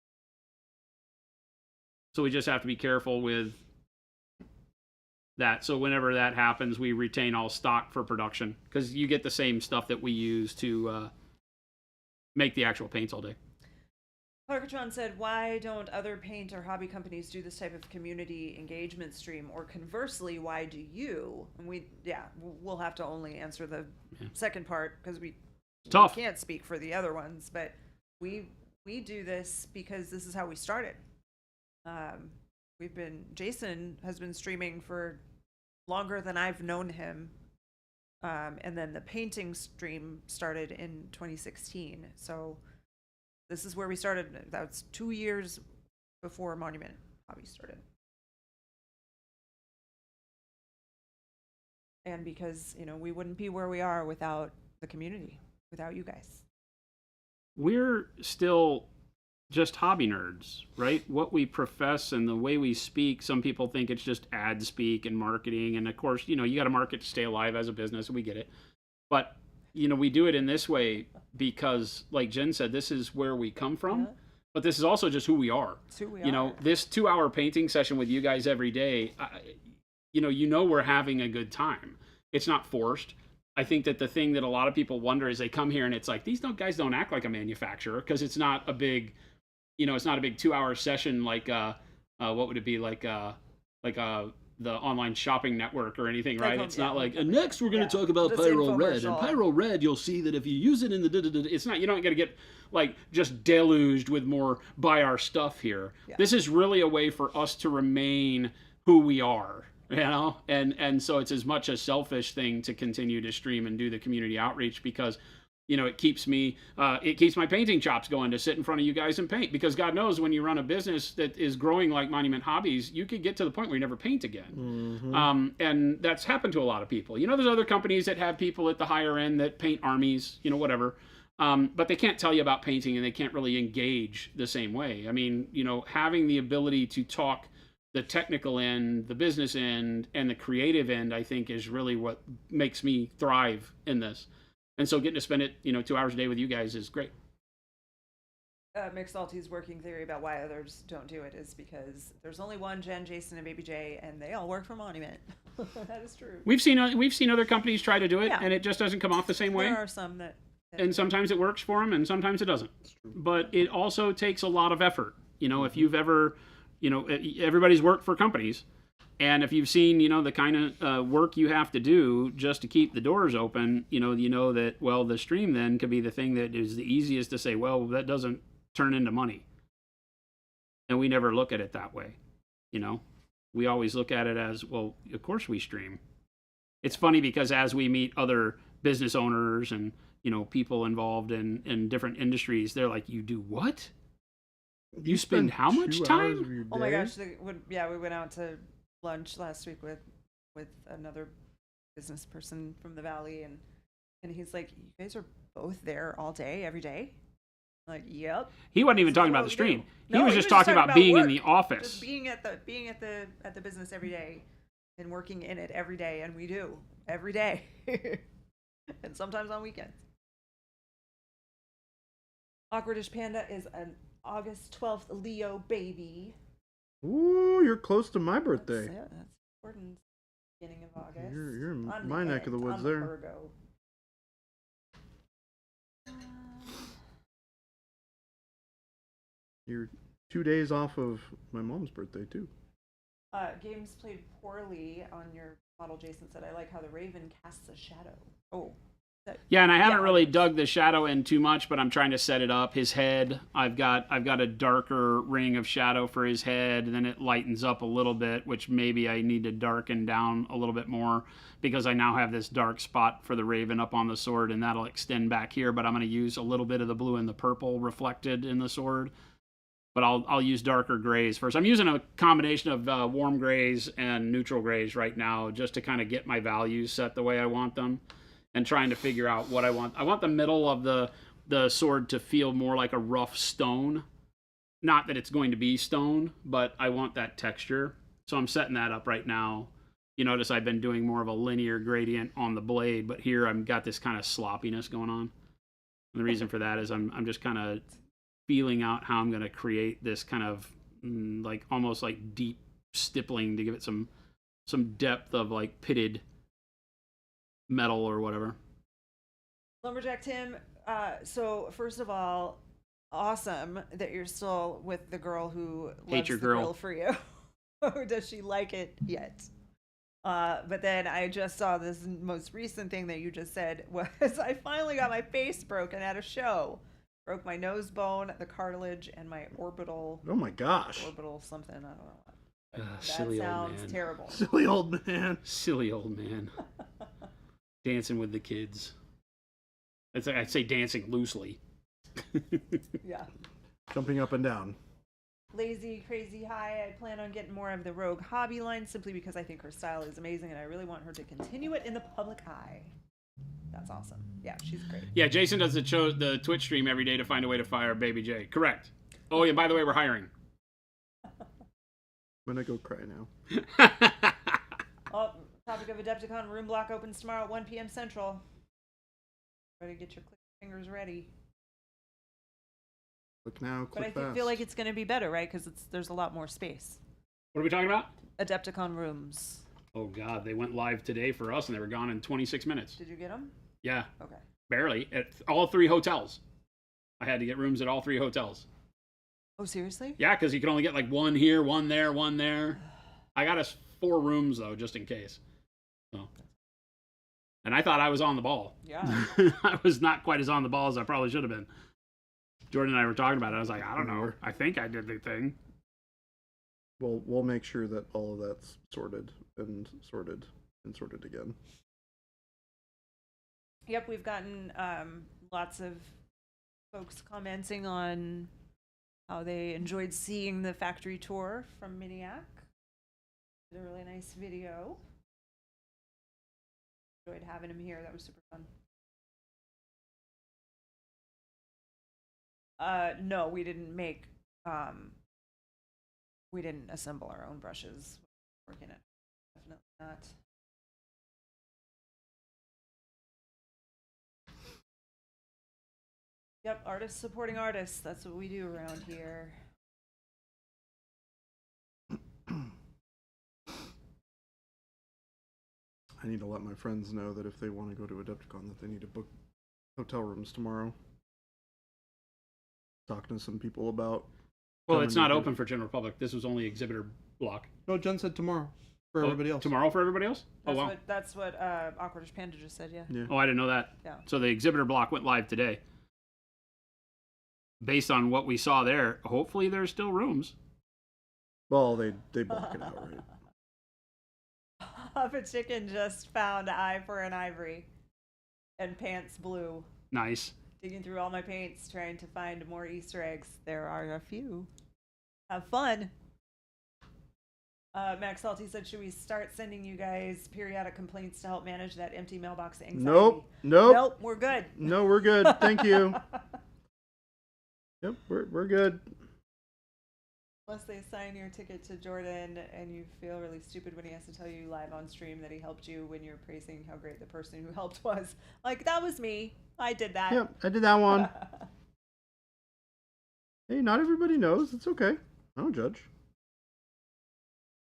So we just have to be careful with that. So whenever that happens, we retain all stock for production because you get the same stuff that we use to make the actual paints all day. Parkatron said, why don't other paint or hobby companies do this type of community engagement stream? Or conversely, why do you? And we'll have to only answer the second part because we can't speak for the other ones. But we do this because this is how we started. Jason has been streaming for longer than I've known him. And then the painting stream started in 2016. So this is where we started. That's 2 years before Monument Hobby started. And because, we wouldn't be where we are without the community, without you guys. We're still just hobby nerds, right? What we profess and the way we speak, some people think it's just ad speak and marketing. And of course, you got to market to stay alive as a business, and we get it. But, we do it in this way because, like Jen said, this is where we come from. Yeah. But this is also just who we are. It's who we are. This 2-hour painting session with you guys every day, we're having a good time. It's not forced. I think that the thing that a lot of people wonder is they come here and it's like, these guys don't act like a manufacturer because it's not a big, it's not a big 2-hour session like, what would it be like the online shopping network or anything, right? It's not like, and next we're going to talk about Pyro Red. And Pyro Red, you'll see that if you use it in the, it's not, you don't got to get like just deluged with more buy our stuff here. Yeah. This is really a way for us to remain who we are, and so it's as much a selfish thing to continue to stream and do the community outreach because it keeps my painting chops going to sit in front of you guys and paint, because God knows when you run a business that is growing like Monument Hobbies, you could get to the point where you never paint again. Mm-hmm. And that's happened to a lot of people. There's other companies that have people at the higher end that paint armies, whatever. But they can't tell you about painting and they can't really engage the same way. I mean, having the ability to talk the technical end, the business end, and the creative end, I think is really what makes me thrive in this. And so getting to spend it, 2 hours a day with you guys is great. McSalty's working theory about why others don't do it is because there's only one Jen, Jason, and Baby J, and they all work for Monument. That is true. We've seen other companies try to do it, and it just doesn't come off the same way. There are some that and sometimes it works for them, and sometimes it doesn't. But it also takes a lot of effort. If you've ever, everybody's worked for companies. And if you've seen, the kind of work you have to do just to keep the doors open, you know that, well, the stream then could be the thing that is the easiest to say, well, that doesn't turn into money. And we never look at it that way. We always look at it as, well, of course we stream. It's funny because as we meet other business owners and, people involved in different industries, they're like, you do what? You spend how much time? Oh my gosh. We went out to lunch last week with another business person from the Valley, and he's like, you guys are both there all day, every day? I'm like, yep. He wasn't even talking about the stream. He was just talking about being in the office. Just being at the business every day and working in it every day, and we do every day. And sometimes on weekends. Awkwardish Panda is an August 12th Leo baby. Ooh, you're close to my birthday. That's Gordon's beginning of August. You're in my neck of the woods there. Virgo. You're 2 days off of my mom's birthday too. Games played poorly on your model. Jason said, I like how the Raven casts a shadow. Oh. Yeah, and I haven't really dug the shadow in too much, but I'm trying to set it up. His head, I've got a darker ring of shadow for his head, and then it lightens up a little bit, which maybe I need to darken down a little bit more because I now have this dark spot for the Raven up on the sword, and that'll extend back here, but I'm going to use a little bit of the blue and the purple reflected in the sword. But I'll use darker grays first. I'm using a combination of warm grays and neutral grays right now just to kind of get my values set the way I want them. And trying to figure out what I want. I want the middle of the sword to feel more like a rough stone. Not that it's going to be stone, but I want that texture. So I'm setting that up right now. You notice I've been doing more of a linear gradient on the blade, but here I've got this kind of sloppiness going on. And the reason for that is I'm just kind of feeling out how I'm going to create this kind of like almost like deep stippling to give it some depth of like pitted metal or whatever. Lumberjack Tim, so first of all, awesome that you're still with the girl who loves your the girl. grill for you. Does she like it yet? But then I just saw this most recent thing that you just said was I finally got my face broken at a show. Broke my nose bone, the cartilage, and my orbital. Oh my gosh. Orbital something, I don't know what. That Silly old sounds man. terrible. Silly old man. Silly old man. Dancing with the kids. It's like I'd say dancing loosely. Yeah. Jumping up and down. Lazy Crazy High, I plan on getting more of the Rogue hobby line simply because I think her style is amazing and I really want her to continue it in the public eye. That's awesome. Yeah, she's great. Yeah, Jason does the Twitch stream every day to find a way to fire Baby J. Correct. Oh, yeah, by the way, we're hiring. I'm gonna go cry now. Oh, topic of Adepticon room block opens tomorrow at 1 p.m. Central. Better get your click fingers ready. Click now, But click I fast. feel like it's going to be better, right? Because there's a lot more space. What are we talking about? Adepticon rooms. Oh, God, they went live today for us, and they were gone in 26 minutes. Did you get them? Yeah, Okay. barely. At all 3 hotels. I had to get rooms at all 3 hotels. Oh, seriously? Yeah, because you can only get like one here, one there, one there. I got us 4 rooms, though, just in case. So. And I thought I was on the ball. Yeah. I was not quite as on the ball as I probably should have been. Jordan and I were talking about it. I was like, I don't know. I think I did the thing. We'll make sure that all of that's sorted and sorted and sorted again. Yep, we've gotten lots of folks commenting on how they enjoyed seeing the factory tour from Miniac. Did a really nice video. Enjoyed having him here. That was super fun. No, we didn't make. We didn't assemble our own brushes. Working it, definitely not. Yep, artists supporting artists. That's what we do around here. I need to let my friends know that if they want to go to Adepticon that they need to book hotel rooms tomorrow. Talking to some people about. Well, it's not coming to- open for general public. This was only exhibitor block. No, Jen said tomorrow for everybody else. Tomorrow for everybody else? That's what Awkwardish Panda just said, yeah. Yeah. Oh, I didn't know that. Yeah. So the exhibitor block went live today. Based on what we saw there, hopefully there's still rooms. Well, they block it out, right? Papa Chicken just found eye for an ivory and pants blue. Nice. Digging through all my paints, trying to find more Easter eggs. There are a few. Have fun. Max Salty said, should we start sending you guys periodic complaints to help manage that empty mailbox anxiety? Nope, we're good. No, we're good. Thank you. Yep, we're good. Unless they assign your ticket to Jordan and you feel really stupid when he has to tell you live on stream that he helped you when you're praising how great the person who helped was. Like, that was me. I did that. Yep, I did that one. Hey, not everybody knows. It's okay. I don't judge.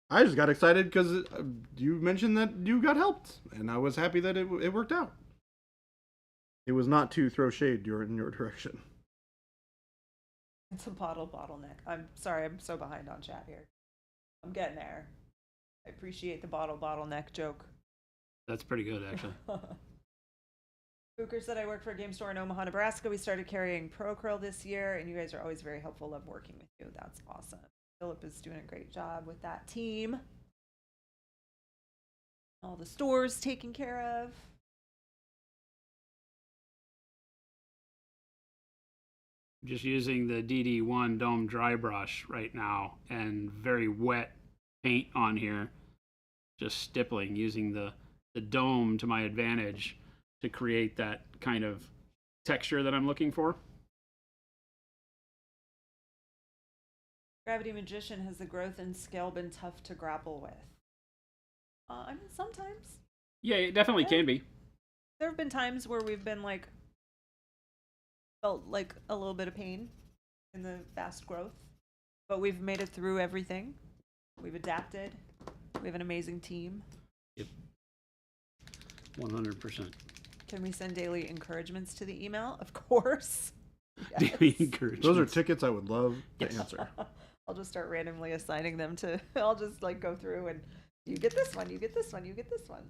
I just got excited because you mentioned that you got helped, and I was happy that it worked out. It was not to throw shade in your direction. It's a bottleneck. I'm sorry, I'm so behind on chat here. I'm getting there. I appreciate the bottleneck joke. That's pretty good, actually. Booker said, I work for a game store in Omaha, Nebraska. We started carrying ProCrill this year, and you guys are always very helpful. Love working with you. That's awesome. Philip is doing a great job with that team. All the stores taken care of. Just using the DD1 Dome dry brush right now and very wet paint on here. Just stippling, using the dome to my advantage to create that kind of texture that I'm looking for. Gravity Magician, has the growth and scale been tough to grapple with? I mean, sometimes. Yeah, it definitely can be. There have been times where we've been like, felt like a little bit of pain in the fast growth. But we've made it through everything. We've adapted. We have an amazing team. Yep. 100%. Can we send daily encouragements to the email? Of course. Yes. Daily encouragement. Those are tickets I would love to answer. I'll just start randomly assigning them to. I'll just like go through and you get this one, you get this one, you get this one.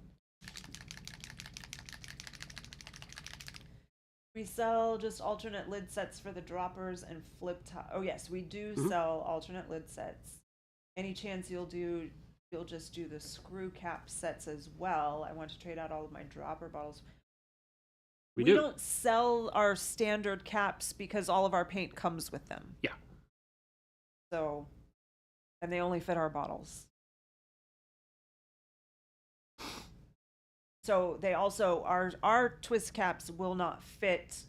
We sell just alternate lid sets for the droppers and flip top. Oh yes, we do sell alternate lid sets. Any chance you'll just do the screw cap sets as well? I want to trade out all of my dropper bottles. We don't sell our standard caps because all of our paint comes with them. Yeah. So, and they only fit our bottles. So they also, our twist caps will not fit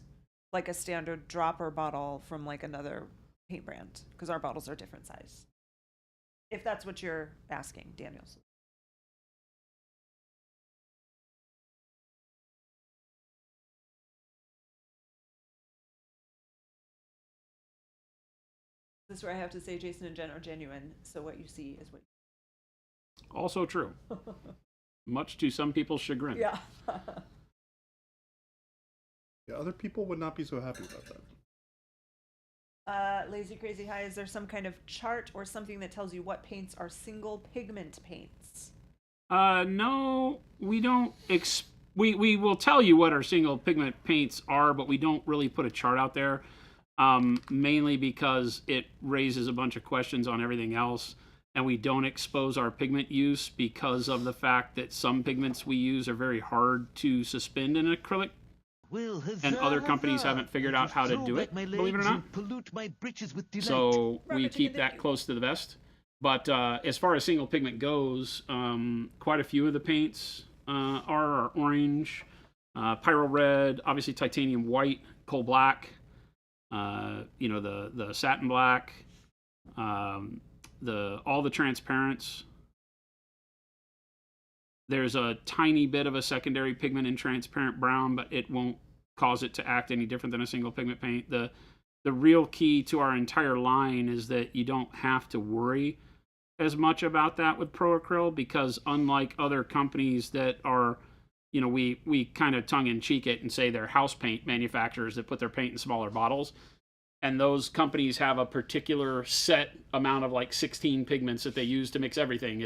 like a standard dropper bottle from like another paint brand because our bottles are different size. If that's what you're asking, Daniels. This is where I have to say Jason and Jen are genuine, so what you see is what you Also true. Much to some people's chagrin. Yeah. Yeah, other people would not be so happy about that. Lazy Crazy High, is there some kind of chart or something that tells you what paints are single pigment paints? No, we don't. We will tell you what our single pigment paints are, but we don't really put a chart out there. Mainly because it raises a bunch of questions on everything else, and we don't expose our pigment use because of the fact that some pigments we use are very hard to suspend in acrylic, and other companies haven't figured out how to do it, believe it or not. So we keep that close to the vest. But as far as single pigment goes, quite a few of the paints are orange, pyro red, obviously titanium white, coal black, the satin black, all the transparents. There's a tiny bit of a secondary pigment in transparent brown, but it won't cause it to act any different than a single pigment paint. The real key to our entire line is that you don't have to worry as much about that with Pro Acryl, because unlike other companies that are, we kind of tongue-in-cheek it and say they're house paint manufacturers that put their paint in smaller bottles. And those companies have a particular set amount of like 16 pigments that they use to mix everything.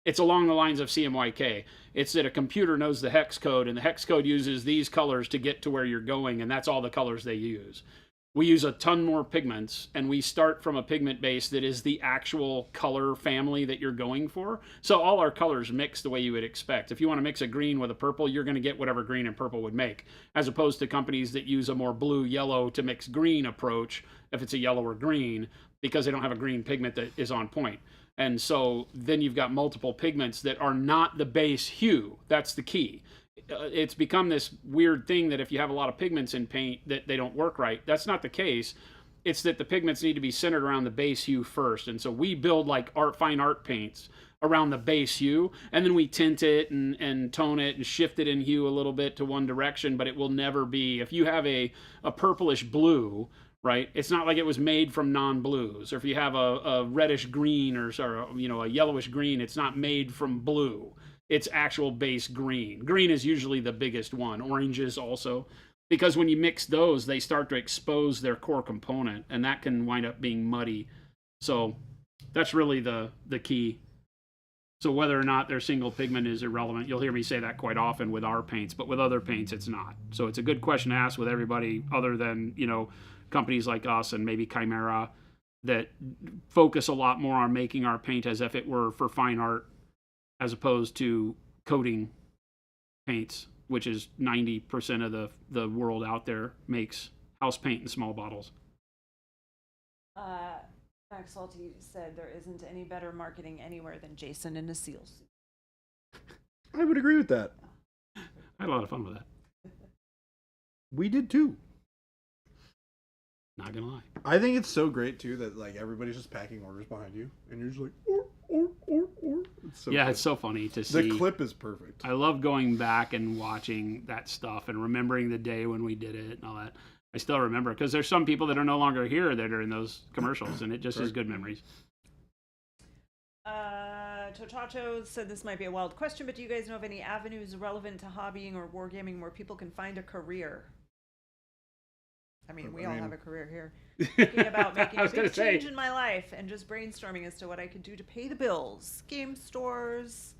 It's along the lines of CMYK. It's that a computer knows the hex code, and the hex code uses these colors to get to where you're going, and that's all the colors they use. We use a ton more pigments, and we start from a pigment base that is the actual color family that you're going for. So all our colors mix the way you would expect. If you want to mix a green with a purple, you're going to get whatever green and purple would make, as opposed to companies that use a more blue-yellow to mix green approach if it's a yellow or green, because they don't have a green pigment that is on point. And so then you've got multiple pigments that are not the base hue. That's the key. It's become this weird thing that if you have a lot of pigments in paint that they don't work right. That's not the case. It's that the pigments need to be centered around the base hue first. And so we build like fine art paints around the base hue, and then we tint it and tone it and shift it in hue a little bit to one direction, but it will never be, if you have a purplish blue, right? It's not like it was made from non-blues. Or if you have a reddish green or a yellowish green, it's not made from blue. It's actual base green. Green is usually the biggest one. Oranges also. Because when you mix those, they start to expose their core component, and that can wind up being muddy. So that's really the key. So whether or not their single pigment is irrelevant, you'll hear me say that quite often with our paints, but with other paints, it's not. So it's a good question to ask with everybody other than, companies like us and maybe Chimera that focus a lot more on making our paint as if it were for fine art, as opposed to coating paints, which is 90% of the world out there makes house paint in small bottles. Max Salty said there isn't any better marketing anywhere than Jason in a seal suit. I would agree with that. I had a lot of fun with that. We did too. Not gonna lie. I think it's so great too that like everybody's just packing orders behind you, and you're just like, or. It's so yeah, good. it's so funny to see. The clip is perfect. I love going back and watching that stuff and remembering the day when we did it and all that. I still remember because there's some people that are no longer here that are in those commercials, and it just is good memories. Tochacho said this might be a wild question, but do you guys know of any avenues relevant to hobbying or wargaming where people can find a career? I mean, we all have a career here. Thinking about making a big change in my life and just brainstorming as to what I could do to pay the bills. Game stores.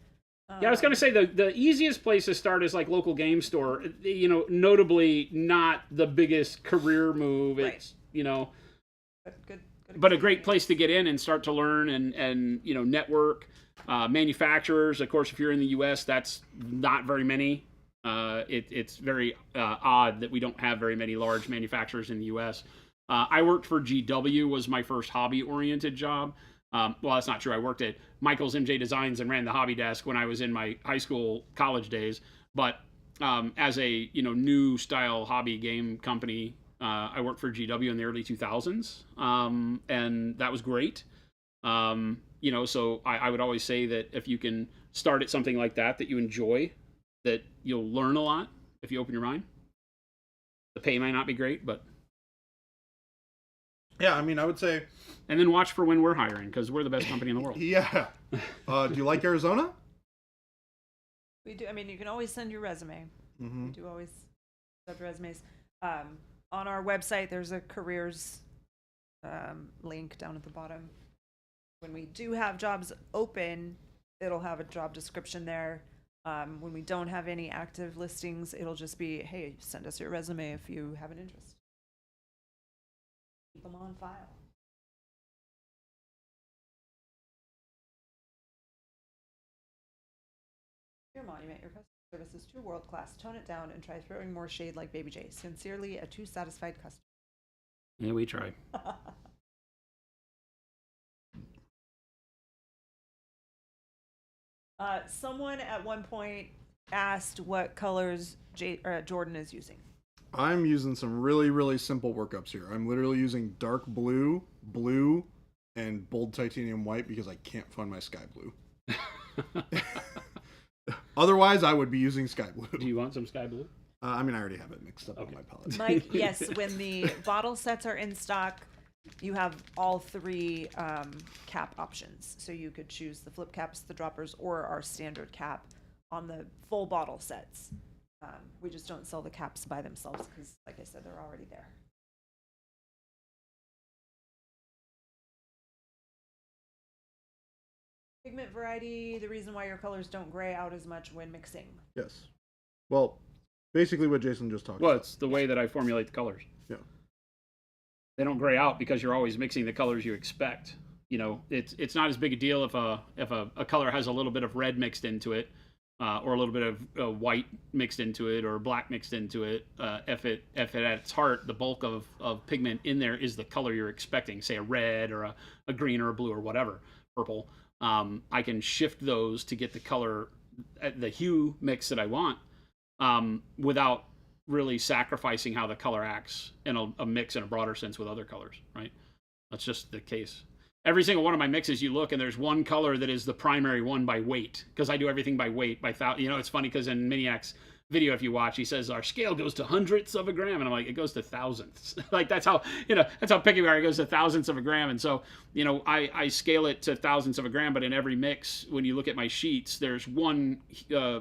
Yeah, I was going to say the easiest place to start is like local game store. You know, notably not the biggest career move. Right. It's, you know, but a great place to get in and start to learn and you know, network. Manufacturers, of course, if you're in the U.S., that's not very many. It's very odd that we don't have very many large manufacturers in the U.S. I worked for GW, was my first hobby-oriented job. Well, that's not true. I worked at Michael's MJ Designs and ran the hobby desk when I was in my high school, college days. But as a new style hobby game company, I worked for GW in the early 2000s, and that was great. So I would always say that if you can start at something like that you enjoy, that you'll learn a lot if you open your mind. The pay might not be great, but yeah, I mean, I would say. And then watch for when we're hiring, because we're the best company in the world. Yeah. Do you like Arizona? We do. I mean, you can always send your resume. Mm-hmm. We do always accept resumes. On our website, there's a careers link down at the bottom. When we do have jobs open, it'll have a job description there. When we don't have any active listings, it'll just be, hey, send us your resume if you have an interest. Keep them on file. Your monument, your customer service is too world class. Tone it down and try throwing more shade like Baby J. Sincerely, a too satisfied customer. Yeah, we try. Someone at one point asked what colors Jordan is using. I'm using some really, really simple workups here. I'm literally using dark blue, blue, and bold titanium white because I can't find my sky blue. Otherwise, I would be using sky blue. Do you want some sky blue? I mean, I already have it mixed up on my palette. Mike, yes, when the bottle sets are in stock, you have all three cap options. So you could choose the flip caps, the droppers, or our standard cap on the full bottle sets. We just don't sell the caps by themselves because, like I said, they're already there. Pigment variety, the reason why your colors don't gray out as much when mixing. Yes. Well, basically what Jason just talked about. Well, it's the way that I formulate the colors. Yeah. They don't gray out because you're always mixing the colors you expect. You know, it's not as big a deal if a color has a little bit of red mixed into it, or a little bit of white mixed into it, or black mixed into it. If it at its heart, the bulk of pigment in there is the color you're expecting, say a red or a green or a blue or whatever, purple. I can shift those to get the color, the hue mix that I want, without really sacrificing how the color acts in a mix in a broader sense with other colors, right? That's just the case. Every single one of my mixes, you look and there's one color that is the primary one by weight, because I do everything by weight, it's funny because in Miniac's video, if you watch, he says our scale goes to hundredths of a gram, and I'm like, it goes to thousandths. Like that's how picky we are. It goes to thousandths of a gram, and so I scale it to thousandths of a gram. But in every mix, when you look at my sheets, there's one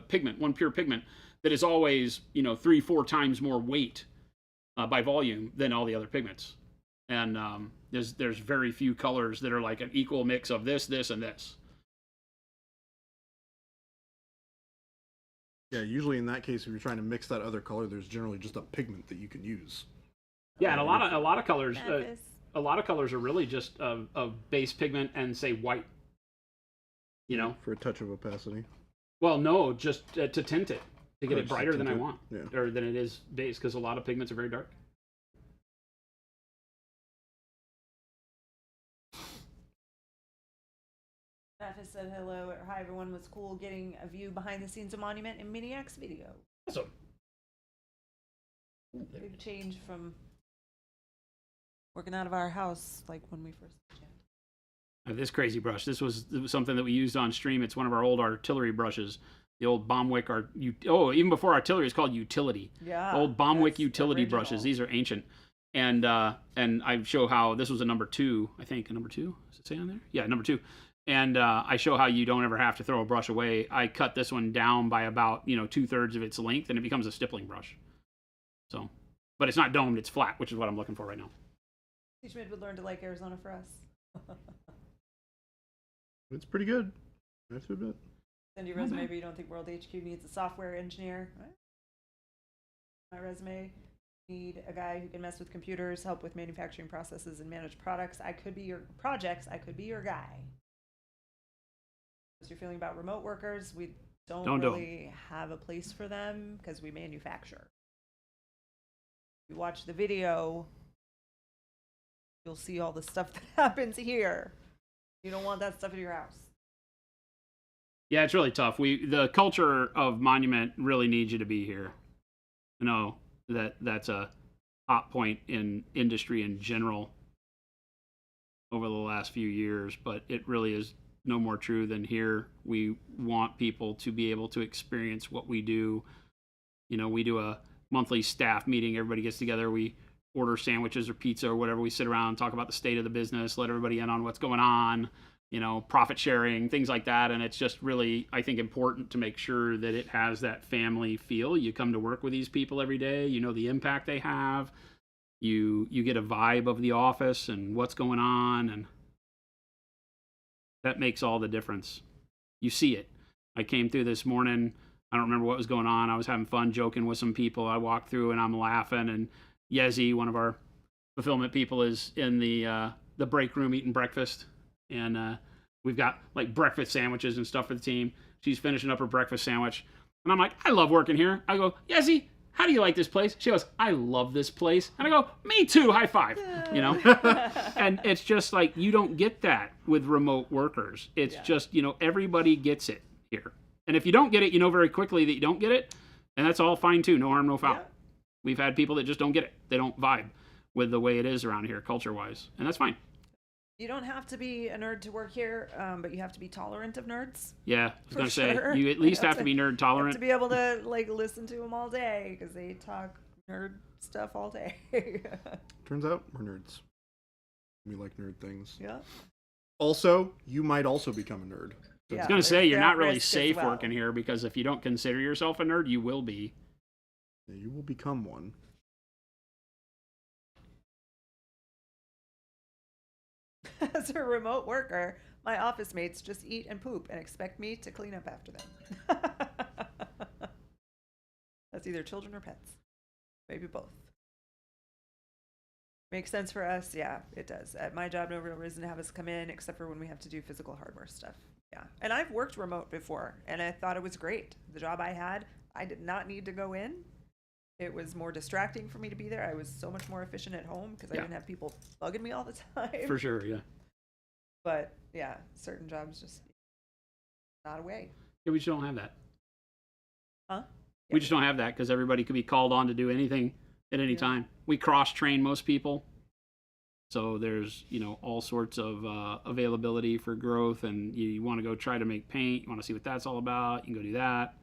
pigment, one pure pigment that is always 3-4 times more weight by volume than all the other pigments. And there's very few colors that are like an equal mix of this, and this. Yeah, usually in that case, if you're trying to mix that other color, there's generally just a pigment that you can use. Yeah, and a lot of colors, a lot of colors are really just a base pigment and say white. For a touch of opacity. Well, no, just to tint it, to get it brighter than I want, yeah. or than it is base, because a lot of pigments are very dark. Mathis said hello. Hi, everyone. Was cool getting a view behind the scenes of Monument in Miniac's video. Awesome. Big change from working out of our house, like when we first began. This crazy brush. This was something that we used on stream. It's one of our old artillery brushes. The old Baumwick even before artillery, it's called utility. Yeah. Old Baumwick that's utility original. brushes. These are ancient. And I show how this was a number 2, I think. A number 2? Does it say on there? Yeah, number 2. And I show how you don't ever have to throw a brush away. I cut this one down by about 2/3 of its length, and it becomes a stippling brush. So, but it's not domed; it's flat, which is what I'm looking for right now. Schmidt would learn to like Arizona for us. It's pretty good. I have to admit. Send your resume, but you don't think World HQ needs a software engineer. My resume, need a guy who can mess with computers, help with manufacturing processes, and manage products. I could be your guy. What's your feeling about remote workers? We don't really have a place for them because we manufacture. If you watch the video, you'll see all the stuff that happens here. You don't want that stuff in your house. Yeah, it's really tough. The culture of Monument really needs you to be here. I know that's a hot point in industry in general over the last few years, but it really is no more true than here. We want people to be able to experience what we do. We do a monthly staff meeting. Everybody gets together. We order sandwiches or pizza or whatever. We sit around and talk about the state of the business, let everybody in on what's going on, profit sharing, things like that. And it's just really, I think, important to make sure that it has that family feel. You come to work with these people every day. You know the impact they have. You get a vibe of the office and what's going on, and that makes all the difference. You see it. I came through this morning. I don't remember what was going on. I was having fun joking with some people. I walked through and I'm laughing, and Yezi, one of our fulfillment people, is in the break room eating breakfast, and we've got like breakfast sandwiches and stuff for the team. She's finishing up her breakfast sandwich, and I'm like, I love working here. I go, Yezi, how do you like this place? She goes, I love this place. And I go, me too, high five. And it's just like, you don't get that with remote workers. It's just, everybody gets it here. And if you don't get it, you know very quickly that you don't get it, and that's all fine too. No harm, no foul. We've had people that just don't get it. They don't vibe with the way it is around here culture-wise, and that's fine. You don't have to be a nerd to work here, but you have to be tolerant of nerds. Yeah, I was going to say, you at least have to be nerd tolerant. To be able to listen to them all day because they talk nerd stuff all day. Turns out we're nerds. We like nerd things. Yeah. Also, you might also become a nerd. I was going to say, you're not really safe working here, because if you don't consider yourself a nerd, you will be. Yeah, you will become one. As a remote worker, my office mates just eat and poop and expect me to clean up after them. That's either children or pets. Maybe both. Makes sense for us? Yeah, it does. At my job, no real reason to have us come in except for when we have to do physical hardware stuff. Yeah. And I've worked remote before, and I thought it was great. The job I had, I did not need to go in. It was more distracting for me to be there. I was so much more efficient at home because I didn't have people bugging me all the time. For sure, yeah. But yeah, certain jobs just not a way. Yeah, we just don't have that. Huh? We just don't have that because everybody could be called on to do anything at any time. We cross-train most people. So there's, all sorts of availability for growth, and you want to go try to make paint. You want to see what that's all about. You can go do that.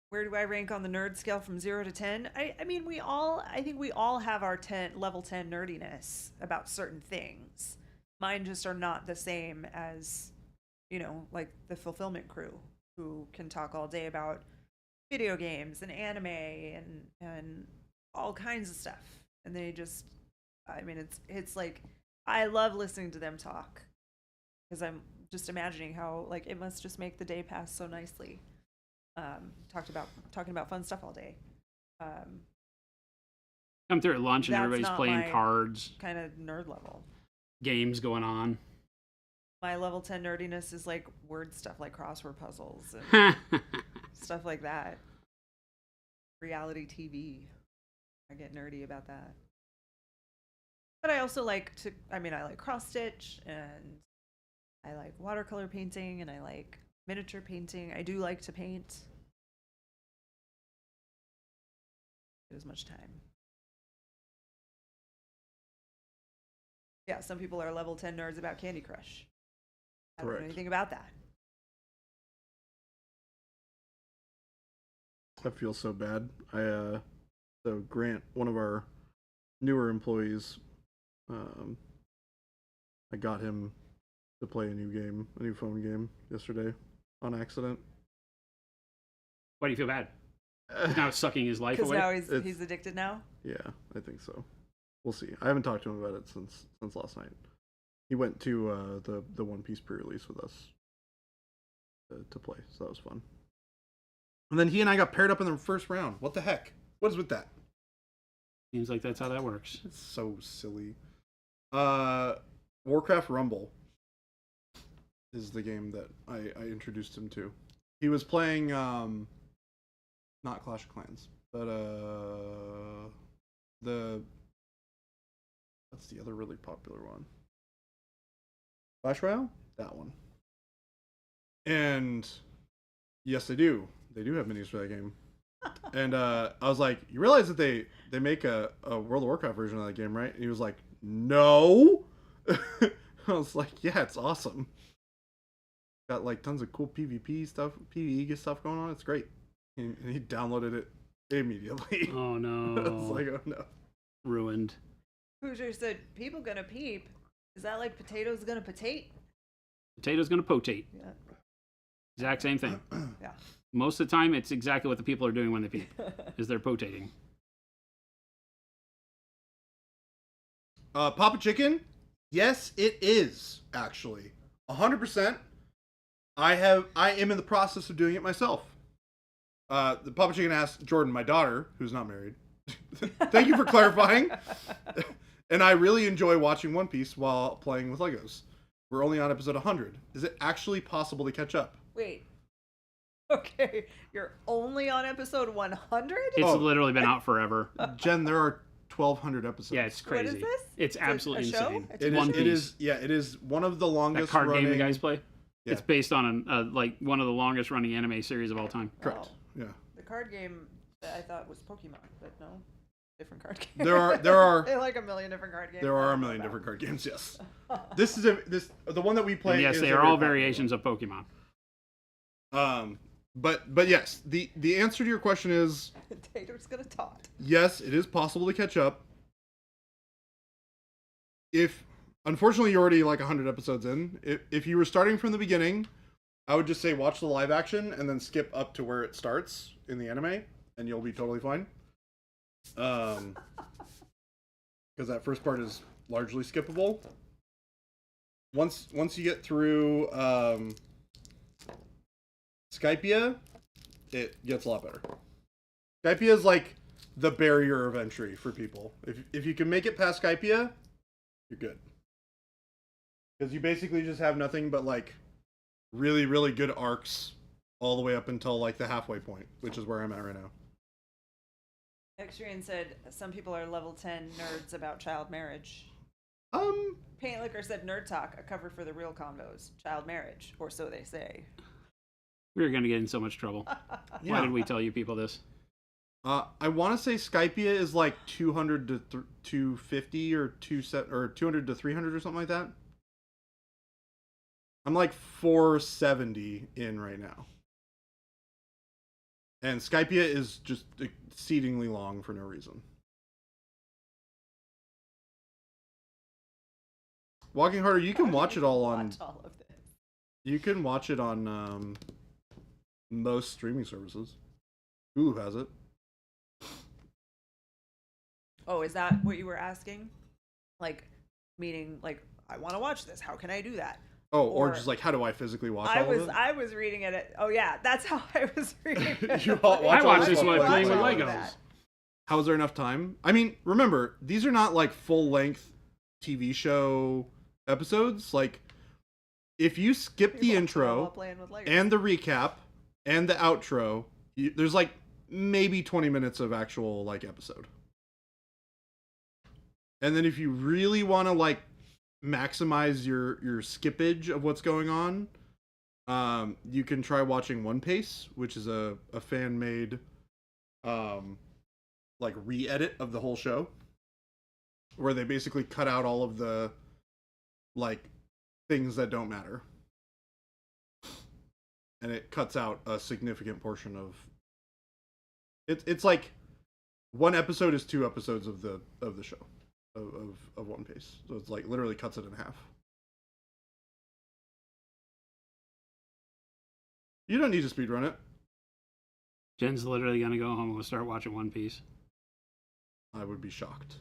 Where do I rank on the nerd scale from 0 to 10? I think we all have our level 10 nerdiness about certain things. Mine just are not the same as, like the fulfillment crew who can talk all day about video games and anime and all kinds of stuff. And they just, it's like, I love listening to them talk because I'm just imagining how it must just make the day pass so nicely. Talking about fun stuff all day. Come through at lunch and everybody's playing cards. Kind of nerd level. Games going on. My level 10 nerdiness is like word stuff, like crossword puzzles and stuff like that. Reality TV. I get nerdy about that. But I also like I like cross stitch, and I like watercolor painting, and I like miniature painting. I do like to paint. Get as much time. Yeah, some people are level 10 nerds about Candy Crush. I don't know anything about that. I feel so bad. So Grant, one of our newer employees, I got him to play a new phone game yesterday on accident. Why do you feel bad? He's now sucking his life Because away. now he's addicted now. Yeah, I think so. We'll see. I haven't talked to him about it since last night. He went to the One Piece pre-release with us to play, so that was fun. And then he and I got paired up in the first round. What the heck? What is with that? Seems like that's how that works. It's so silly. Warcraft Rumble is the game that I introduced him to. He was playing not Clash of Clans, but what's the other really popular one? Clash Royale? That one. And yes, they do. They do have minis for that game. And I was like, you realize that they make a World of Warcraft version of that game, right? And he was like, no. I was like, yeah, it's awesome. Got like tons of cool PvP stuff, PvE stuff going on. It's great. And he downloaded it immediately. Oh no. I was like, oh no. Ruined. Hoosier said, "People gonna peep." Is that like potatoes gonna potate? Potato's gonna potate. Yeah. Exact same thing. Yeah. Most of the time, it's exactly what the people are doing when they peep, is they're potating. Papa Chicken? Yes, it is, actually. 100%. I am in the process of doing it myself. The Papa Chicken asked Jordan, my daughter, who's not married. Thank you for clarifying. And I really enjoy watching One Piece while playing with Legos. We're only on episode 100. Is it actually possible to catch up? Wait. Okay, you're only on episode 100? It's literally been out forever. Jen, there are 1,200 episodes. Yeah, it's crazy. What is this? It's absolutely a show? insane. It's It One is, Piece. it is. Yeah, it is one of the That longest card running. game you guys play. Yeah. It's based on like one of the longest running anime series of all time. Correct. Oh. Yeah. The card game that I thought was Pokemon, but no. Different card game. There are They're like a million different card games. there are a million different card games. Yes. This is the one that we play. And yes, is they a are very all popular variations of Pokemon. one. But yes, the answer to your question is Tater's gonna talk. yes. It is possible to catch up. If unfortunately you're already like 100 episodes in, if you were starting from the beginning, I would just say watch the live action and then skip up to where it starts in the anime, and you'll be totally fine. Because that first part is largely skippable. Once you get through Skypia, it gets a lot better. Skypia is like the barrier of entry for people. If you can make it past Skypia, you're good. Because you basically just have nothing but like really, really good arcs all the way up until like the halfway point, which is where I'm at right now. Extrian said some people are level 10 nerds about child marriage. Um, Paint Liquor said Nerd Talk, a cover for the real combos. Child marriage, or so they say. We're going to get in so much trouble. yeah. Why did we tell you people this? I want to say Skypia is like 200 to 250 or 200 to 300 or something like that. I'm like 470 in right now. And Skypia is just exceedingly long for no reason. Walking Harder, you can watch it all on. Watch all of this. You can watch it on most streaming services. Hulu has it. Oh, is that what you were asking? Like, meaning, like, I want to watch this. How can I do that? Oh, or Or- just like, how do I physically watch all of it? I was reading it. Oh yeah, that's how I was reading it. You watch I all watched of this it? while playing with Watch all of Legos. that. How is there enough time? I mean, remember, these are not like full length TV show episodes. Like, if you skip the You watch it all while intro playing with Legos. and the recap and the outro, there's like maybe 20 minutes of actual like episode. And then if you really want to like maximize your skippage of what's going on, you can try watching One Piece, which is a fan made like re-edit of the whole show, where they basically cut out all of the like things that don't matter, and it cuts out a significant portion of It's like one episode is 2 episodes of the show of One Piece. So it's like literally cuts it in half. You don't need to speedrun it. Jen's literally gonna go home and we'll start watching One Piece. I would be shocked.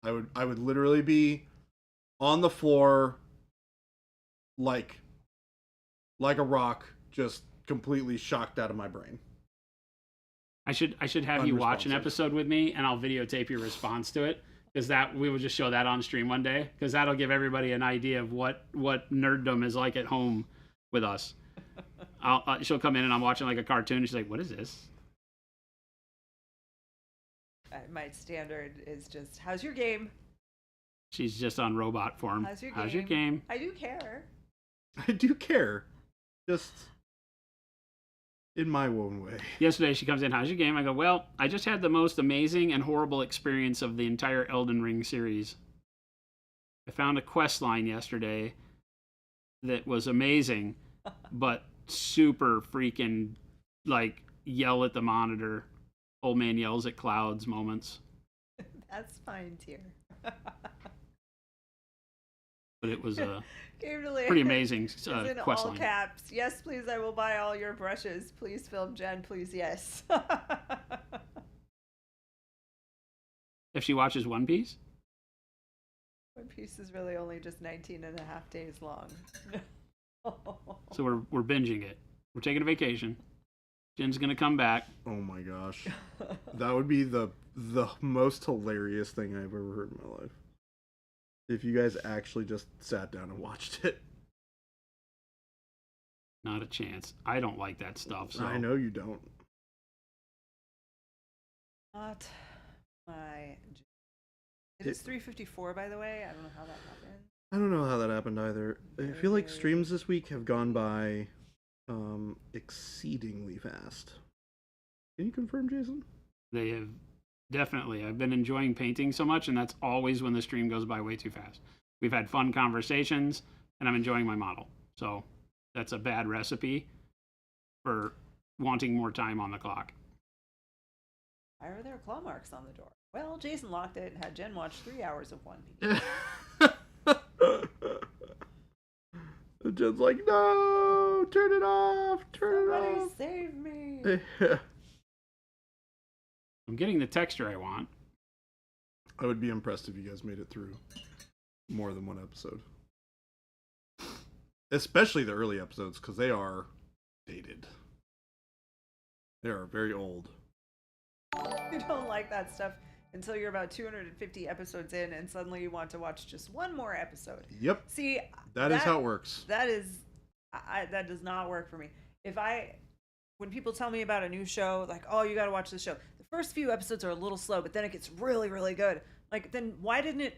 I would literally be on the floor like a rock, just completely shocked out of my brain. I should have you watch an episode with me, and I'll videotape your response to it, because that we will just show that on stream one day, because that'll give everybody an idea of what nerddom is like at home with us. She'll come in and I'm watching like a cartoon, and she's like, "What is this?" My standard is just, how's your game? She's just on robot form. How's your game? I do care. I do care. Just in my own way. Yesterday she comes in, "How's your game?" I go, "Well, I just had the most amazing and horrible experience of the entire Elden Ring series. I found a quest line yesterday that was amazing, but super freaking, like, yell at the monitor, old man yells at clouds moments." That's fine, dear. But it was a pretty pretty amazing in quest all line. caps. "Yes, please, I will buy all your brushes. Please film Jen, please, yes." If she watches One Piece? One Piece is really only just 19 and a half days long. So we're binging it. We're taking a vacation. Jen's gonna come back. Oh my gosh. That would be the most hilarious thing I've ever heard in my life. If you guys actually just sat down and watched it. Not a chance. I don't like that stuff. So I know you don't. Not my... It is 3:54, by the way. I don't know how that happened. I don't know how that happened either. I feel like streams this week have gone by exceedingly fast. Can you confirm, Jason? They have definitely. I've been enjoying painting so much, and that's always when the stream goes by way too fast. We've had fun conversations, and I'm enjoying my model. So that's a bad recipe for wanting more time on the clock. Why are there claw marks on the door? Well, Jason locked it and had Jen watch 3 hours of One Piece. Jen's like, "No, turn it off, turn Somebody it off. save me. I'm getting the texture I want. I would be impressed if you guys made it through more than one episode. Especially the early episodes, because they are dated. They are very old. You don't like that stuff until you're about 250 episodes in, and suddenly you want to watch just one more episode. Yep. See, that is how it works. That does not work for me. When people tell me about a new show, like, "Oh, you got to watch this show," the first few episodes are a little slow, but then it gets really, really good. Like, then why didn't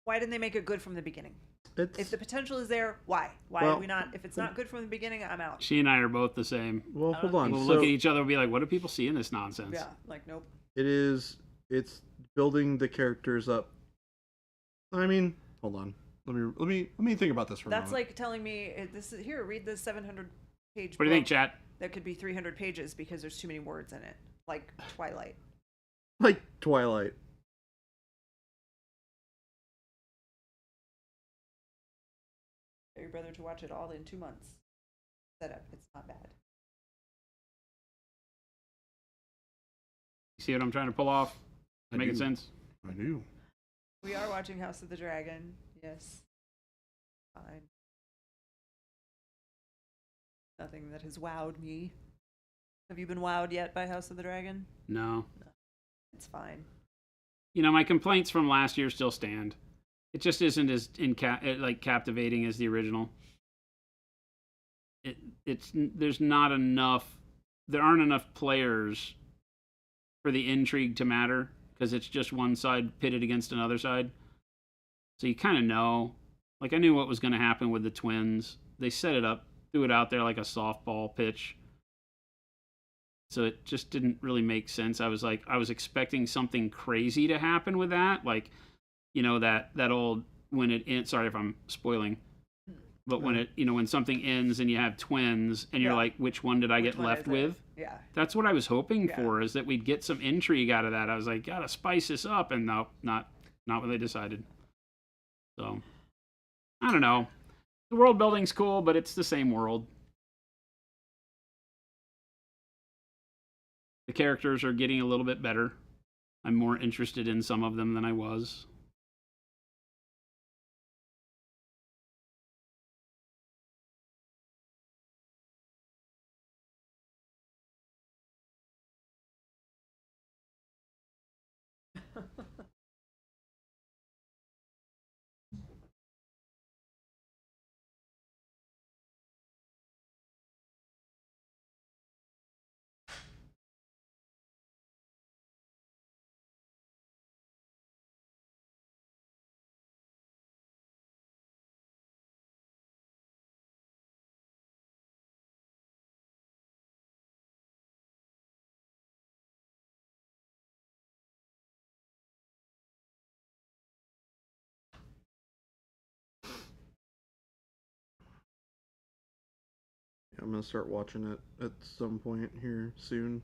they make it good from the beginning? If the potential is there, why? Why well, did we not? If it's not good from the beginning, I'm out. She and I are both the same. Well, hold on. We'll look at each other and be like, "What do people see in this nonsense?" Yeah, like, nope. It's building the characters up. I mean, hold on. Let me think about this for a moment. That's like telling me read this 700-page. What do you think, chat? That could be 300 pages because there's too many words in it, like Twilight. Like Twilight. Tell your brother to watch it all in 2 months. Setup. It's not bad. You see what I'm trying to pull off? Making sense? I do. We are watching House of the Dragon. Yes. Fine. Nothing that has wowed me. Have you been wowed yet by House of the Dragon? No. It's fine. You know, my complaints from last year still stand. It just isn't as captivating as the original. There's not enough. There aren't enough players for the intrigue to matter, because it's just one side pitted against another side. So you kind of know. Like, I knew what was going to happen with the twins. They set it up, threw it out there like a softball pitch. So it just didn't really make sense. I was expecting something crazy to happen with that. Like, you know, that old, when it ends, sorry if I'm spoiling, but when when something ends and you have twins and you're like, which one did I get left with? Yeah. That's what I was hoping Yeah. for, is that we'd get some intrigue out of that. I was like, gotta spice this up, and no, not what they decided. So, I don't know. The world building's cool, but it's the same world. The characters are getting a little bit better. I'm more interested in some of them than I was. I'm gonna start watching it at some point here soon.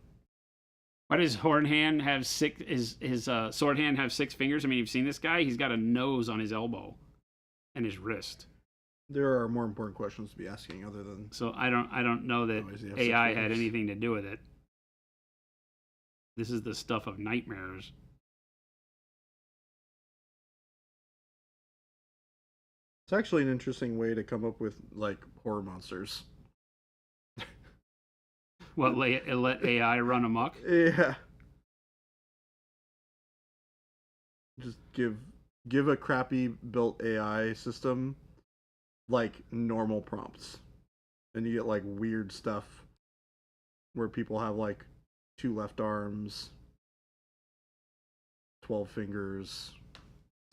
Why does Horn Hand have his sword hand have 6 fingers? I mean, you've seen this guy. He's got a nose on his elbow and his wrist. There are more important questions to be asking other than. So I don't know that AI had anything to do with it. This is the stuff of nightmares. It's actually an interesting way to come up with like horror monsters. What, let AI run amok? Yeah. Just give a crappy built AI system like normal prompts. And you get like weird stuff where people have like 2 left arms, 12 fingers,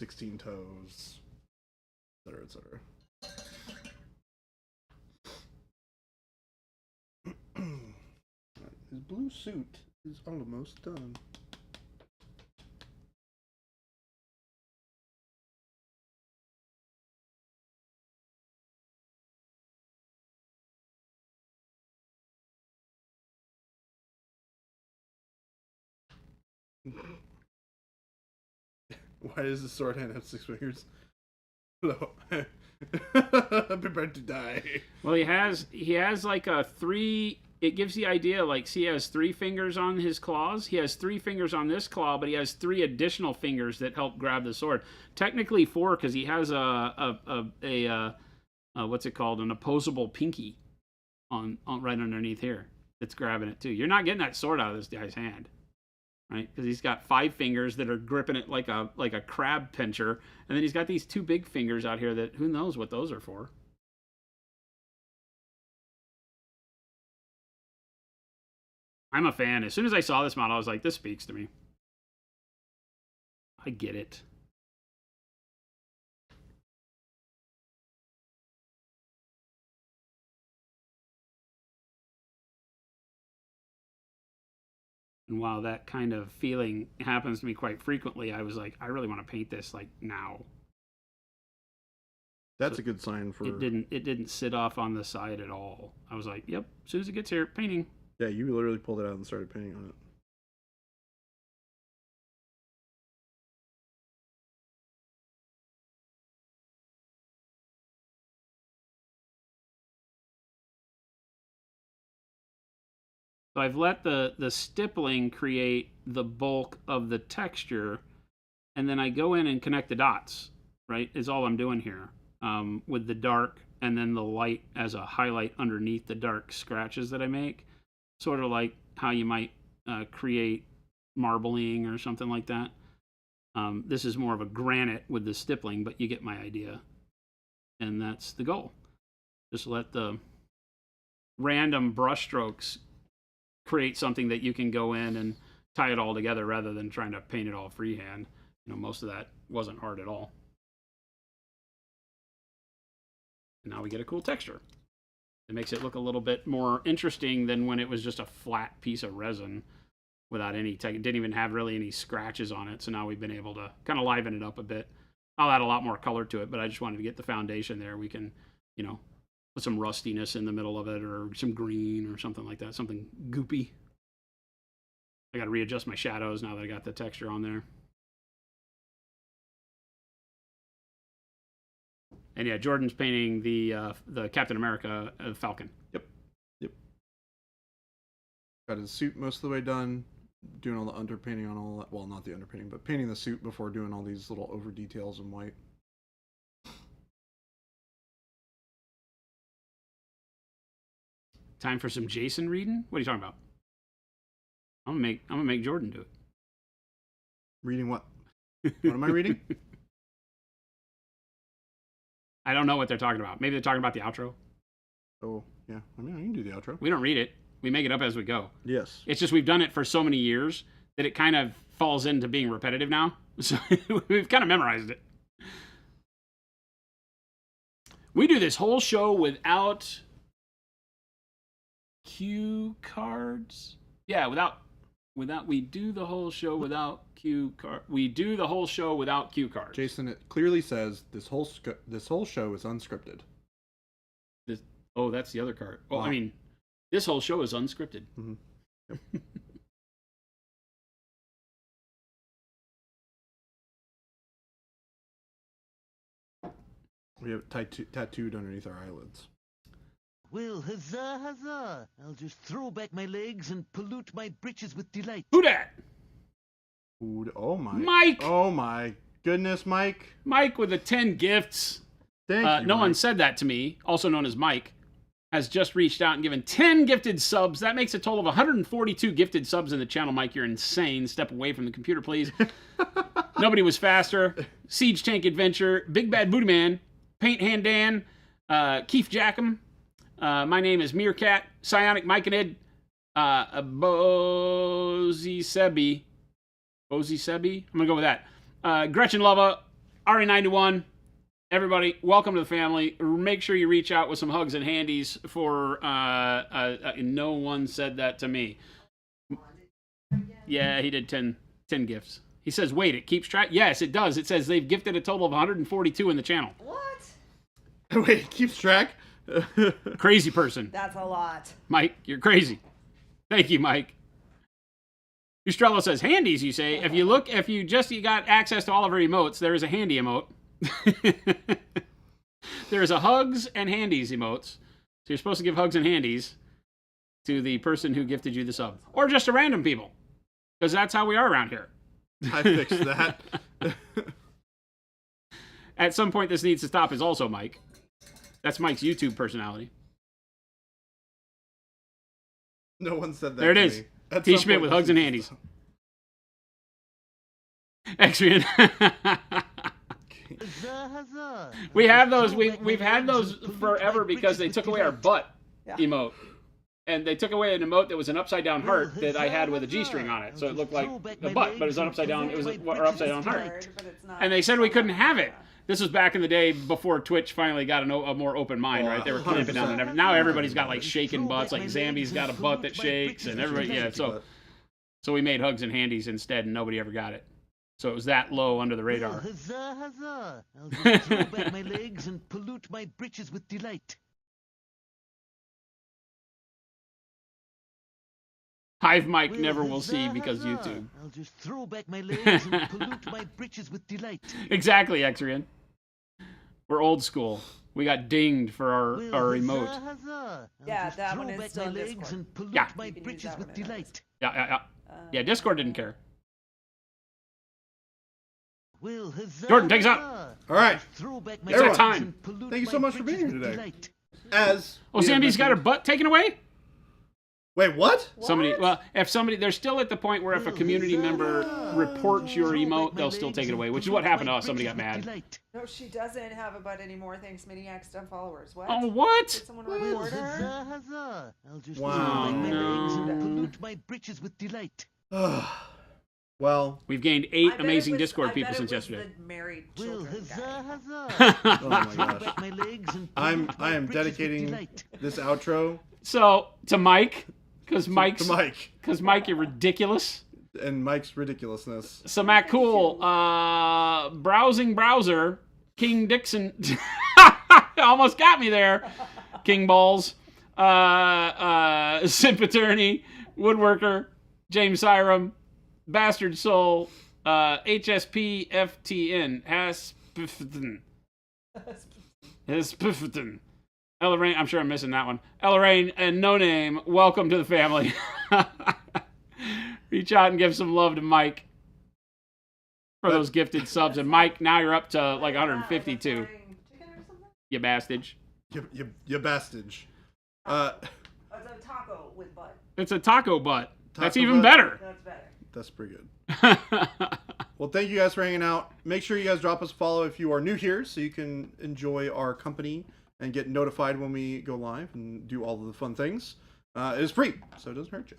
16 toes, etc., etc. His blue suit is almost done. Why does the sword hand have 6 fingers? No. I'm prepared to die. Well, he has like a 3. It gives the idea, like, see, he has 3 fingers on his claws. He has 3 fingers on this claw, but he has 3 additional fingers that help grab the sword. Technically 4, because he has a what's it called? An opposable pinky on right underneath here that's grabbing it too. You're not getting that sword out of this guy's hand, right? Because he's got 5 fingers that are gripping it like a crab pincher, and then he's got these 2 big fingers out here that who knows what those are for. I'm a fan. As soon as I saw this model, I was like, this speaks to me. I get it. And while that kind of feeling happens to me quite frequently, I was like, I really want to paint this like now. That's a good sign for. It didn't sit off on the side at all. I was like, yep, as soon as it gets here, painting. Yeah, you literally pulled it out and started painting on it. So I've let the stippling create the bulk of the texture, and then I go in and connect the dots, right, is all I'm doing here, with the dark and then the light as a highlight underneath the dark scratches that I make, sort of like how you might create marbling or something like that. This is more of a granite with the stippling, but you get my idea. And that's the goal. Just let the random brushstrokes create something that you can go in and tie it all together rather than trying to paint it all freehand. You know, most of that wasn't hard at all. And now we get a cool texture. It makes it look a little bit more interesting than when it was just a flat piece of resin without any it didn't even have really any scratches on it. So now we've been able to kind of liven it up a bit. I'll add a lot more color to it, but I just wanted to get the foundation there. We can, you know, with some rustiness in the middle of it, or some green or something like that, something goopy. I got to readjust my shadows now that I got the texture on there. And yeah, Jordan's painting the Captain America Falcon. Yep. Got his suit most of the way done. Doing all the underpainting on all that. Well, not the underpainting, but painting the suit before doing all these little over details in white. Time for some Jason reading? What are you talking about? I'm gonna make Jordan do it. Reading what? What am I reading? I don't know what they're talking about. Maybe they're talking about the outro. Oh, yeah. I mean, I can do the outro. We don't read it. We make it up as we go. Yes. It's just we've done it for so many years that it kind of falls into being repetitive now. So we've kind of memorized it. We do this whole show without cue cards. Yeah, without we do the whole show without cue card. We do the whole show without cue cards. Jason, it clearly says this whole show is unscripted. Oh, that's the other card. Well, Wow. I mean, this whole show is unscripted. Mm-hmm. Yep. We have it tattooed underneath our eyelids. Well, huzzah, huzzah! I'll just throw back my legs and pollute my britches with delight. Who dat? Oh my. Mike! Oh my goodness, Mike. Mike with the 10 gifts. Thank you, No one Mike. said that to me, also known as Mike, has just reached out and given 10 gifted subs. That makes a total of 142 gifted subs in the channel. Mike, you're insane. Step away from the computer, please. Nobody was faster. Siege Tank Adventure, Big Bad Booty Man, Paint Hand Dan, Keith Jackham. My name is Meerkat, Psionic Myconid, Bozy Sebi. Bozy Sebi? I'm going to go with that. Gretchen Lova, Ari91. Everybody, welcome to the family. Make sure you reach out with some hugs and handies for, no one said that to me. Yeah, he did 10 gifts. He says, wait, it keeps track? Yes, it does. It says they've gifted a total of 142 in the channel. What? Wait, it keeps track? Crazy person. That's a lot. Mike, you're crazy. Thank you, Mike. Ustrello says, handies, you say. If you got access to all of our emotes, there is a handy emote. There is a hugs and handies emotes. So you're supposed to give hugs and handies to the person who gifted you the sub. Or just to random people. Because that's how we are around here. I fixed that. At some point, this needs to stop is also Mike. That's Mike's YouTube personality. No one said that There it to is. me. At T. some Schmidt point, with this hugs and is- handies. Exrian. Huzzah, huzzah! We have those. We've had those forever because they took away our butt Yeah. emote, and they took away an emote that was an upside down heart that I had with a G-string on it, so it looked like a butt, but it was an upside down. It was an upside down heart, Hard, but it's not and they said we couldn't have it. Yeah. This was back in the day before Twitch finally got a more open mind, right? They were clamping down on everything. Now everybody's got like shaking butts, like Zambi's got a butt that shakes, and everybody, yeah. So we made hugs and handies instead, and nobody ever got it. So it was that low under the Well, radar. huzzah, huzzah! I'll just throw back my legs and pollute my britches with delight. Hive Mike Well, never will see huzzah, because huzzah! YouTube. I'll just throw back my legs and pollute my britches with delight. Exactly, Exrian. We're old school. We got dinged for our Well, emote. huzzah, huzzah! I'll Yeah, just that throw one is back still my in legs Discord. and pollute Yeah. my You can use britches that with one in delight. Yeah. Yeah, Discord didn't care. Well, huzzah, Jordan, take us out. huzzah! All right. Just throw back my It's that legs time. and pollute Thank you my so much for britches being here with today. delight. As Oh, we had Zambi's got her mentioned- butt taken away? Wait, what? Somebody, What? well, if somebody, they're still at the point where if a community member reports your emote, they'll still take it away, which is what happened to us. Somebody got mad. No, she doesn't have a butt anymore. Thanks, Miniacs, dumb followers. What? Oh, what? Did someone Well, report her? huzzah, huzzah! I'll just Wow. throw back my legs and No. pollute my britches with delight. Well, We've gained I 8 bet amazing it was- Discord I people bet since it was yesterday. The married Well, children huzzah, guy. huzzah! oh my Throw gosh. back my legs and I pollute my am britches with dedicating delight. this outro So, to Mike, because Mike's, to Mike because Mike, you're ridiculous. and Mike's ridiculousness. So, Matt Cool, browsing browser, King Dixon, almost got me there. King Balls, Simp Attorney, Woodworker, James Siram, Bastard Soul, HSP FTN, Haspifton, Ella Rain, I'm sure I'm missing that one. Ella Rain and No Name, welcome to the family. Reach out and give some love to Mike for those gifted subs. And Mike, now you're up to like 152. You bastage. You bastage. It's a taco with butt. It's a taco butt. That's Taco even butt? better. That's better. That's pretty good. Well, thank you guys for hanging out. Make sure you guys drop us a follow if you are new here so you can enjoy our company and get notified when we go live and do all of the fun things. It is free, so it doesn't hurt you.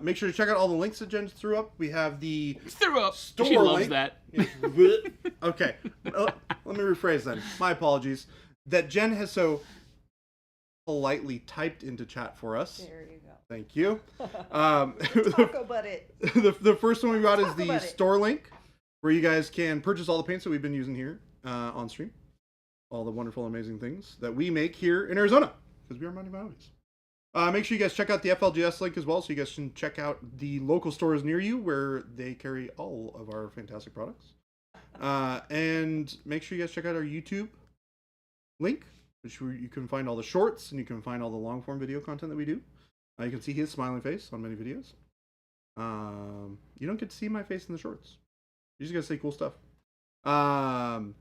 Make sure to check out all the links that Jen threw up. We have the Threw up. store She loves link. that. Okay. Let me rephrase then. My apologies. That Jen has so politely typed into chat for us. There you go. Thank you. Taco butt it. The first one we got is Talk the about it. store link, where you guys can purchase all the paints that we've been using here on stream. All the wonderful, amazing things that we make here in Arizona, because we are Mighty Mounties. Make sure you guys check out the FLGS link as well, so you guys can check out the local stores near you where they carry all of our fantastic products. And make sure you guys check out our YouTube link, which you can find all the shorts and you can find all the long form video content that we do. You can see his smiling face on many videos. You don't get to see my face in the shorts. You just gotta say cool stuff. And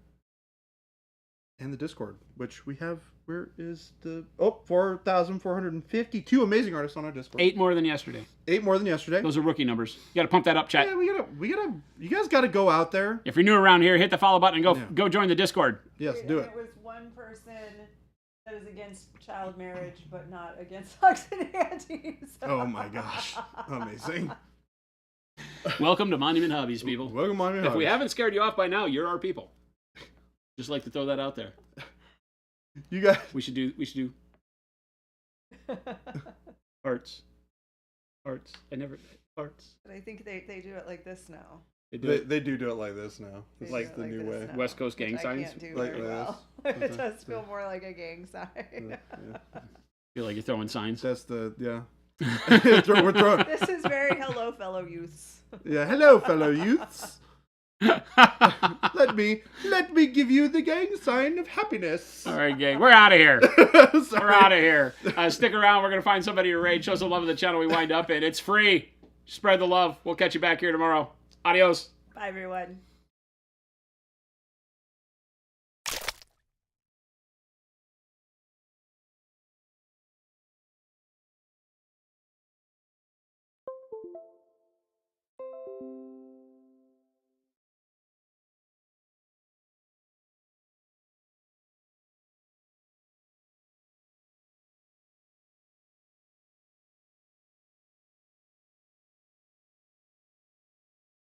the Discord, which we have. Where is the 4,452 amazing artists on our Discord. 8 more than yesterday. 8 more than yesterday. Those are rookie numbers. You got to pump that up, chat. Yeah, we gotta. You guys gotta go out there. If you're new around here, hit the follow button and go join the Discord. Yes, do it. It was one person that is against child marriage, but not against hugs and aunties. Oh my gosh, amazing. Welcome to Monument Hobbies, people. Welcome on. If we haven't scared you off by now, you're our people. Just like to throw that out there. You guys. We should do hearts. Hearts. Hearts. But I think they do it like this now. They do it. They do it like this now. It's They like do the it new this way. now, West Coast gang which signs? I can't do Like very this. well. It does feel more like a gang sign. Feel like you're throwing signs. That's the we're throwing. This is very hello, fellow youths. Yeah, hello, fellow youths. Let me give you the gang sign of happiness. All right, gang. We're out of here. Sorry. We're out of here. Stick around. We're going to find somebody to raid. Show some love of the channel we wind up in. It's free. Spread the love. We'll catch you back here tomorrow. Adios. Bye, everyone.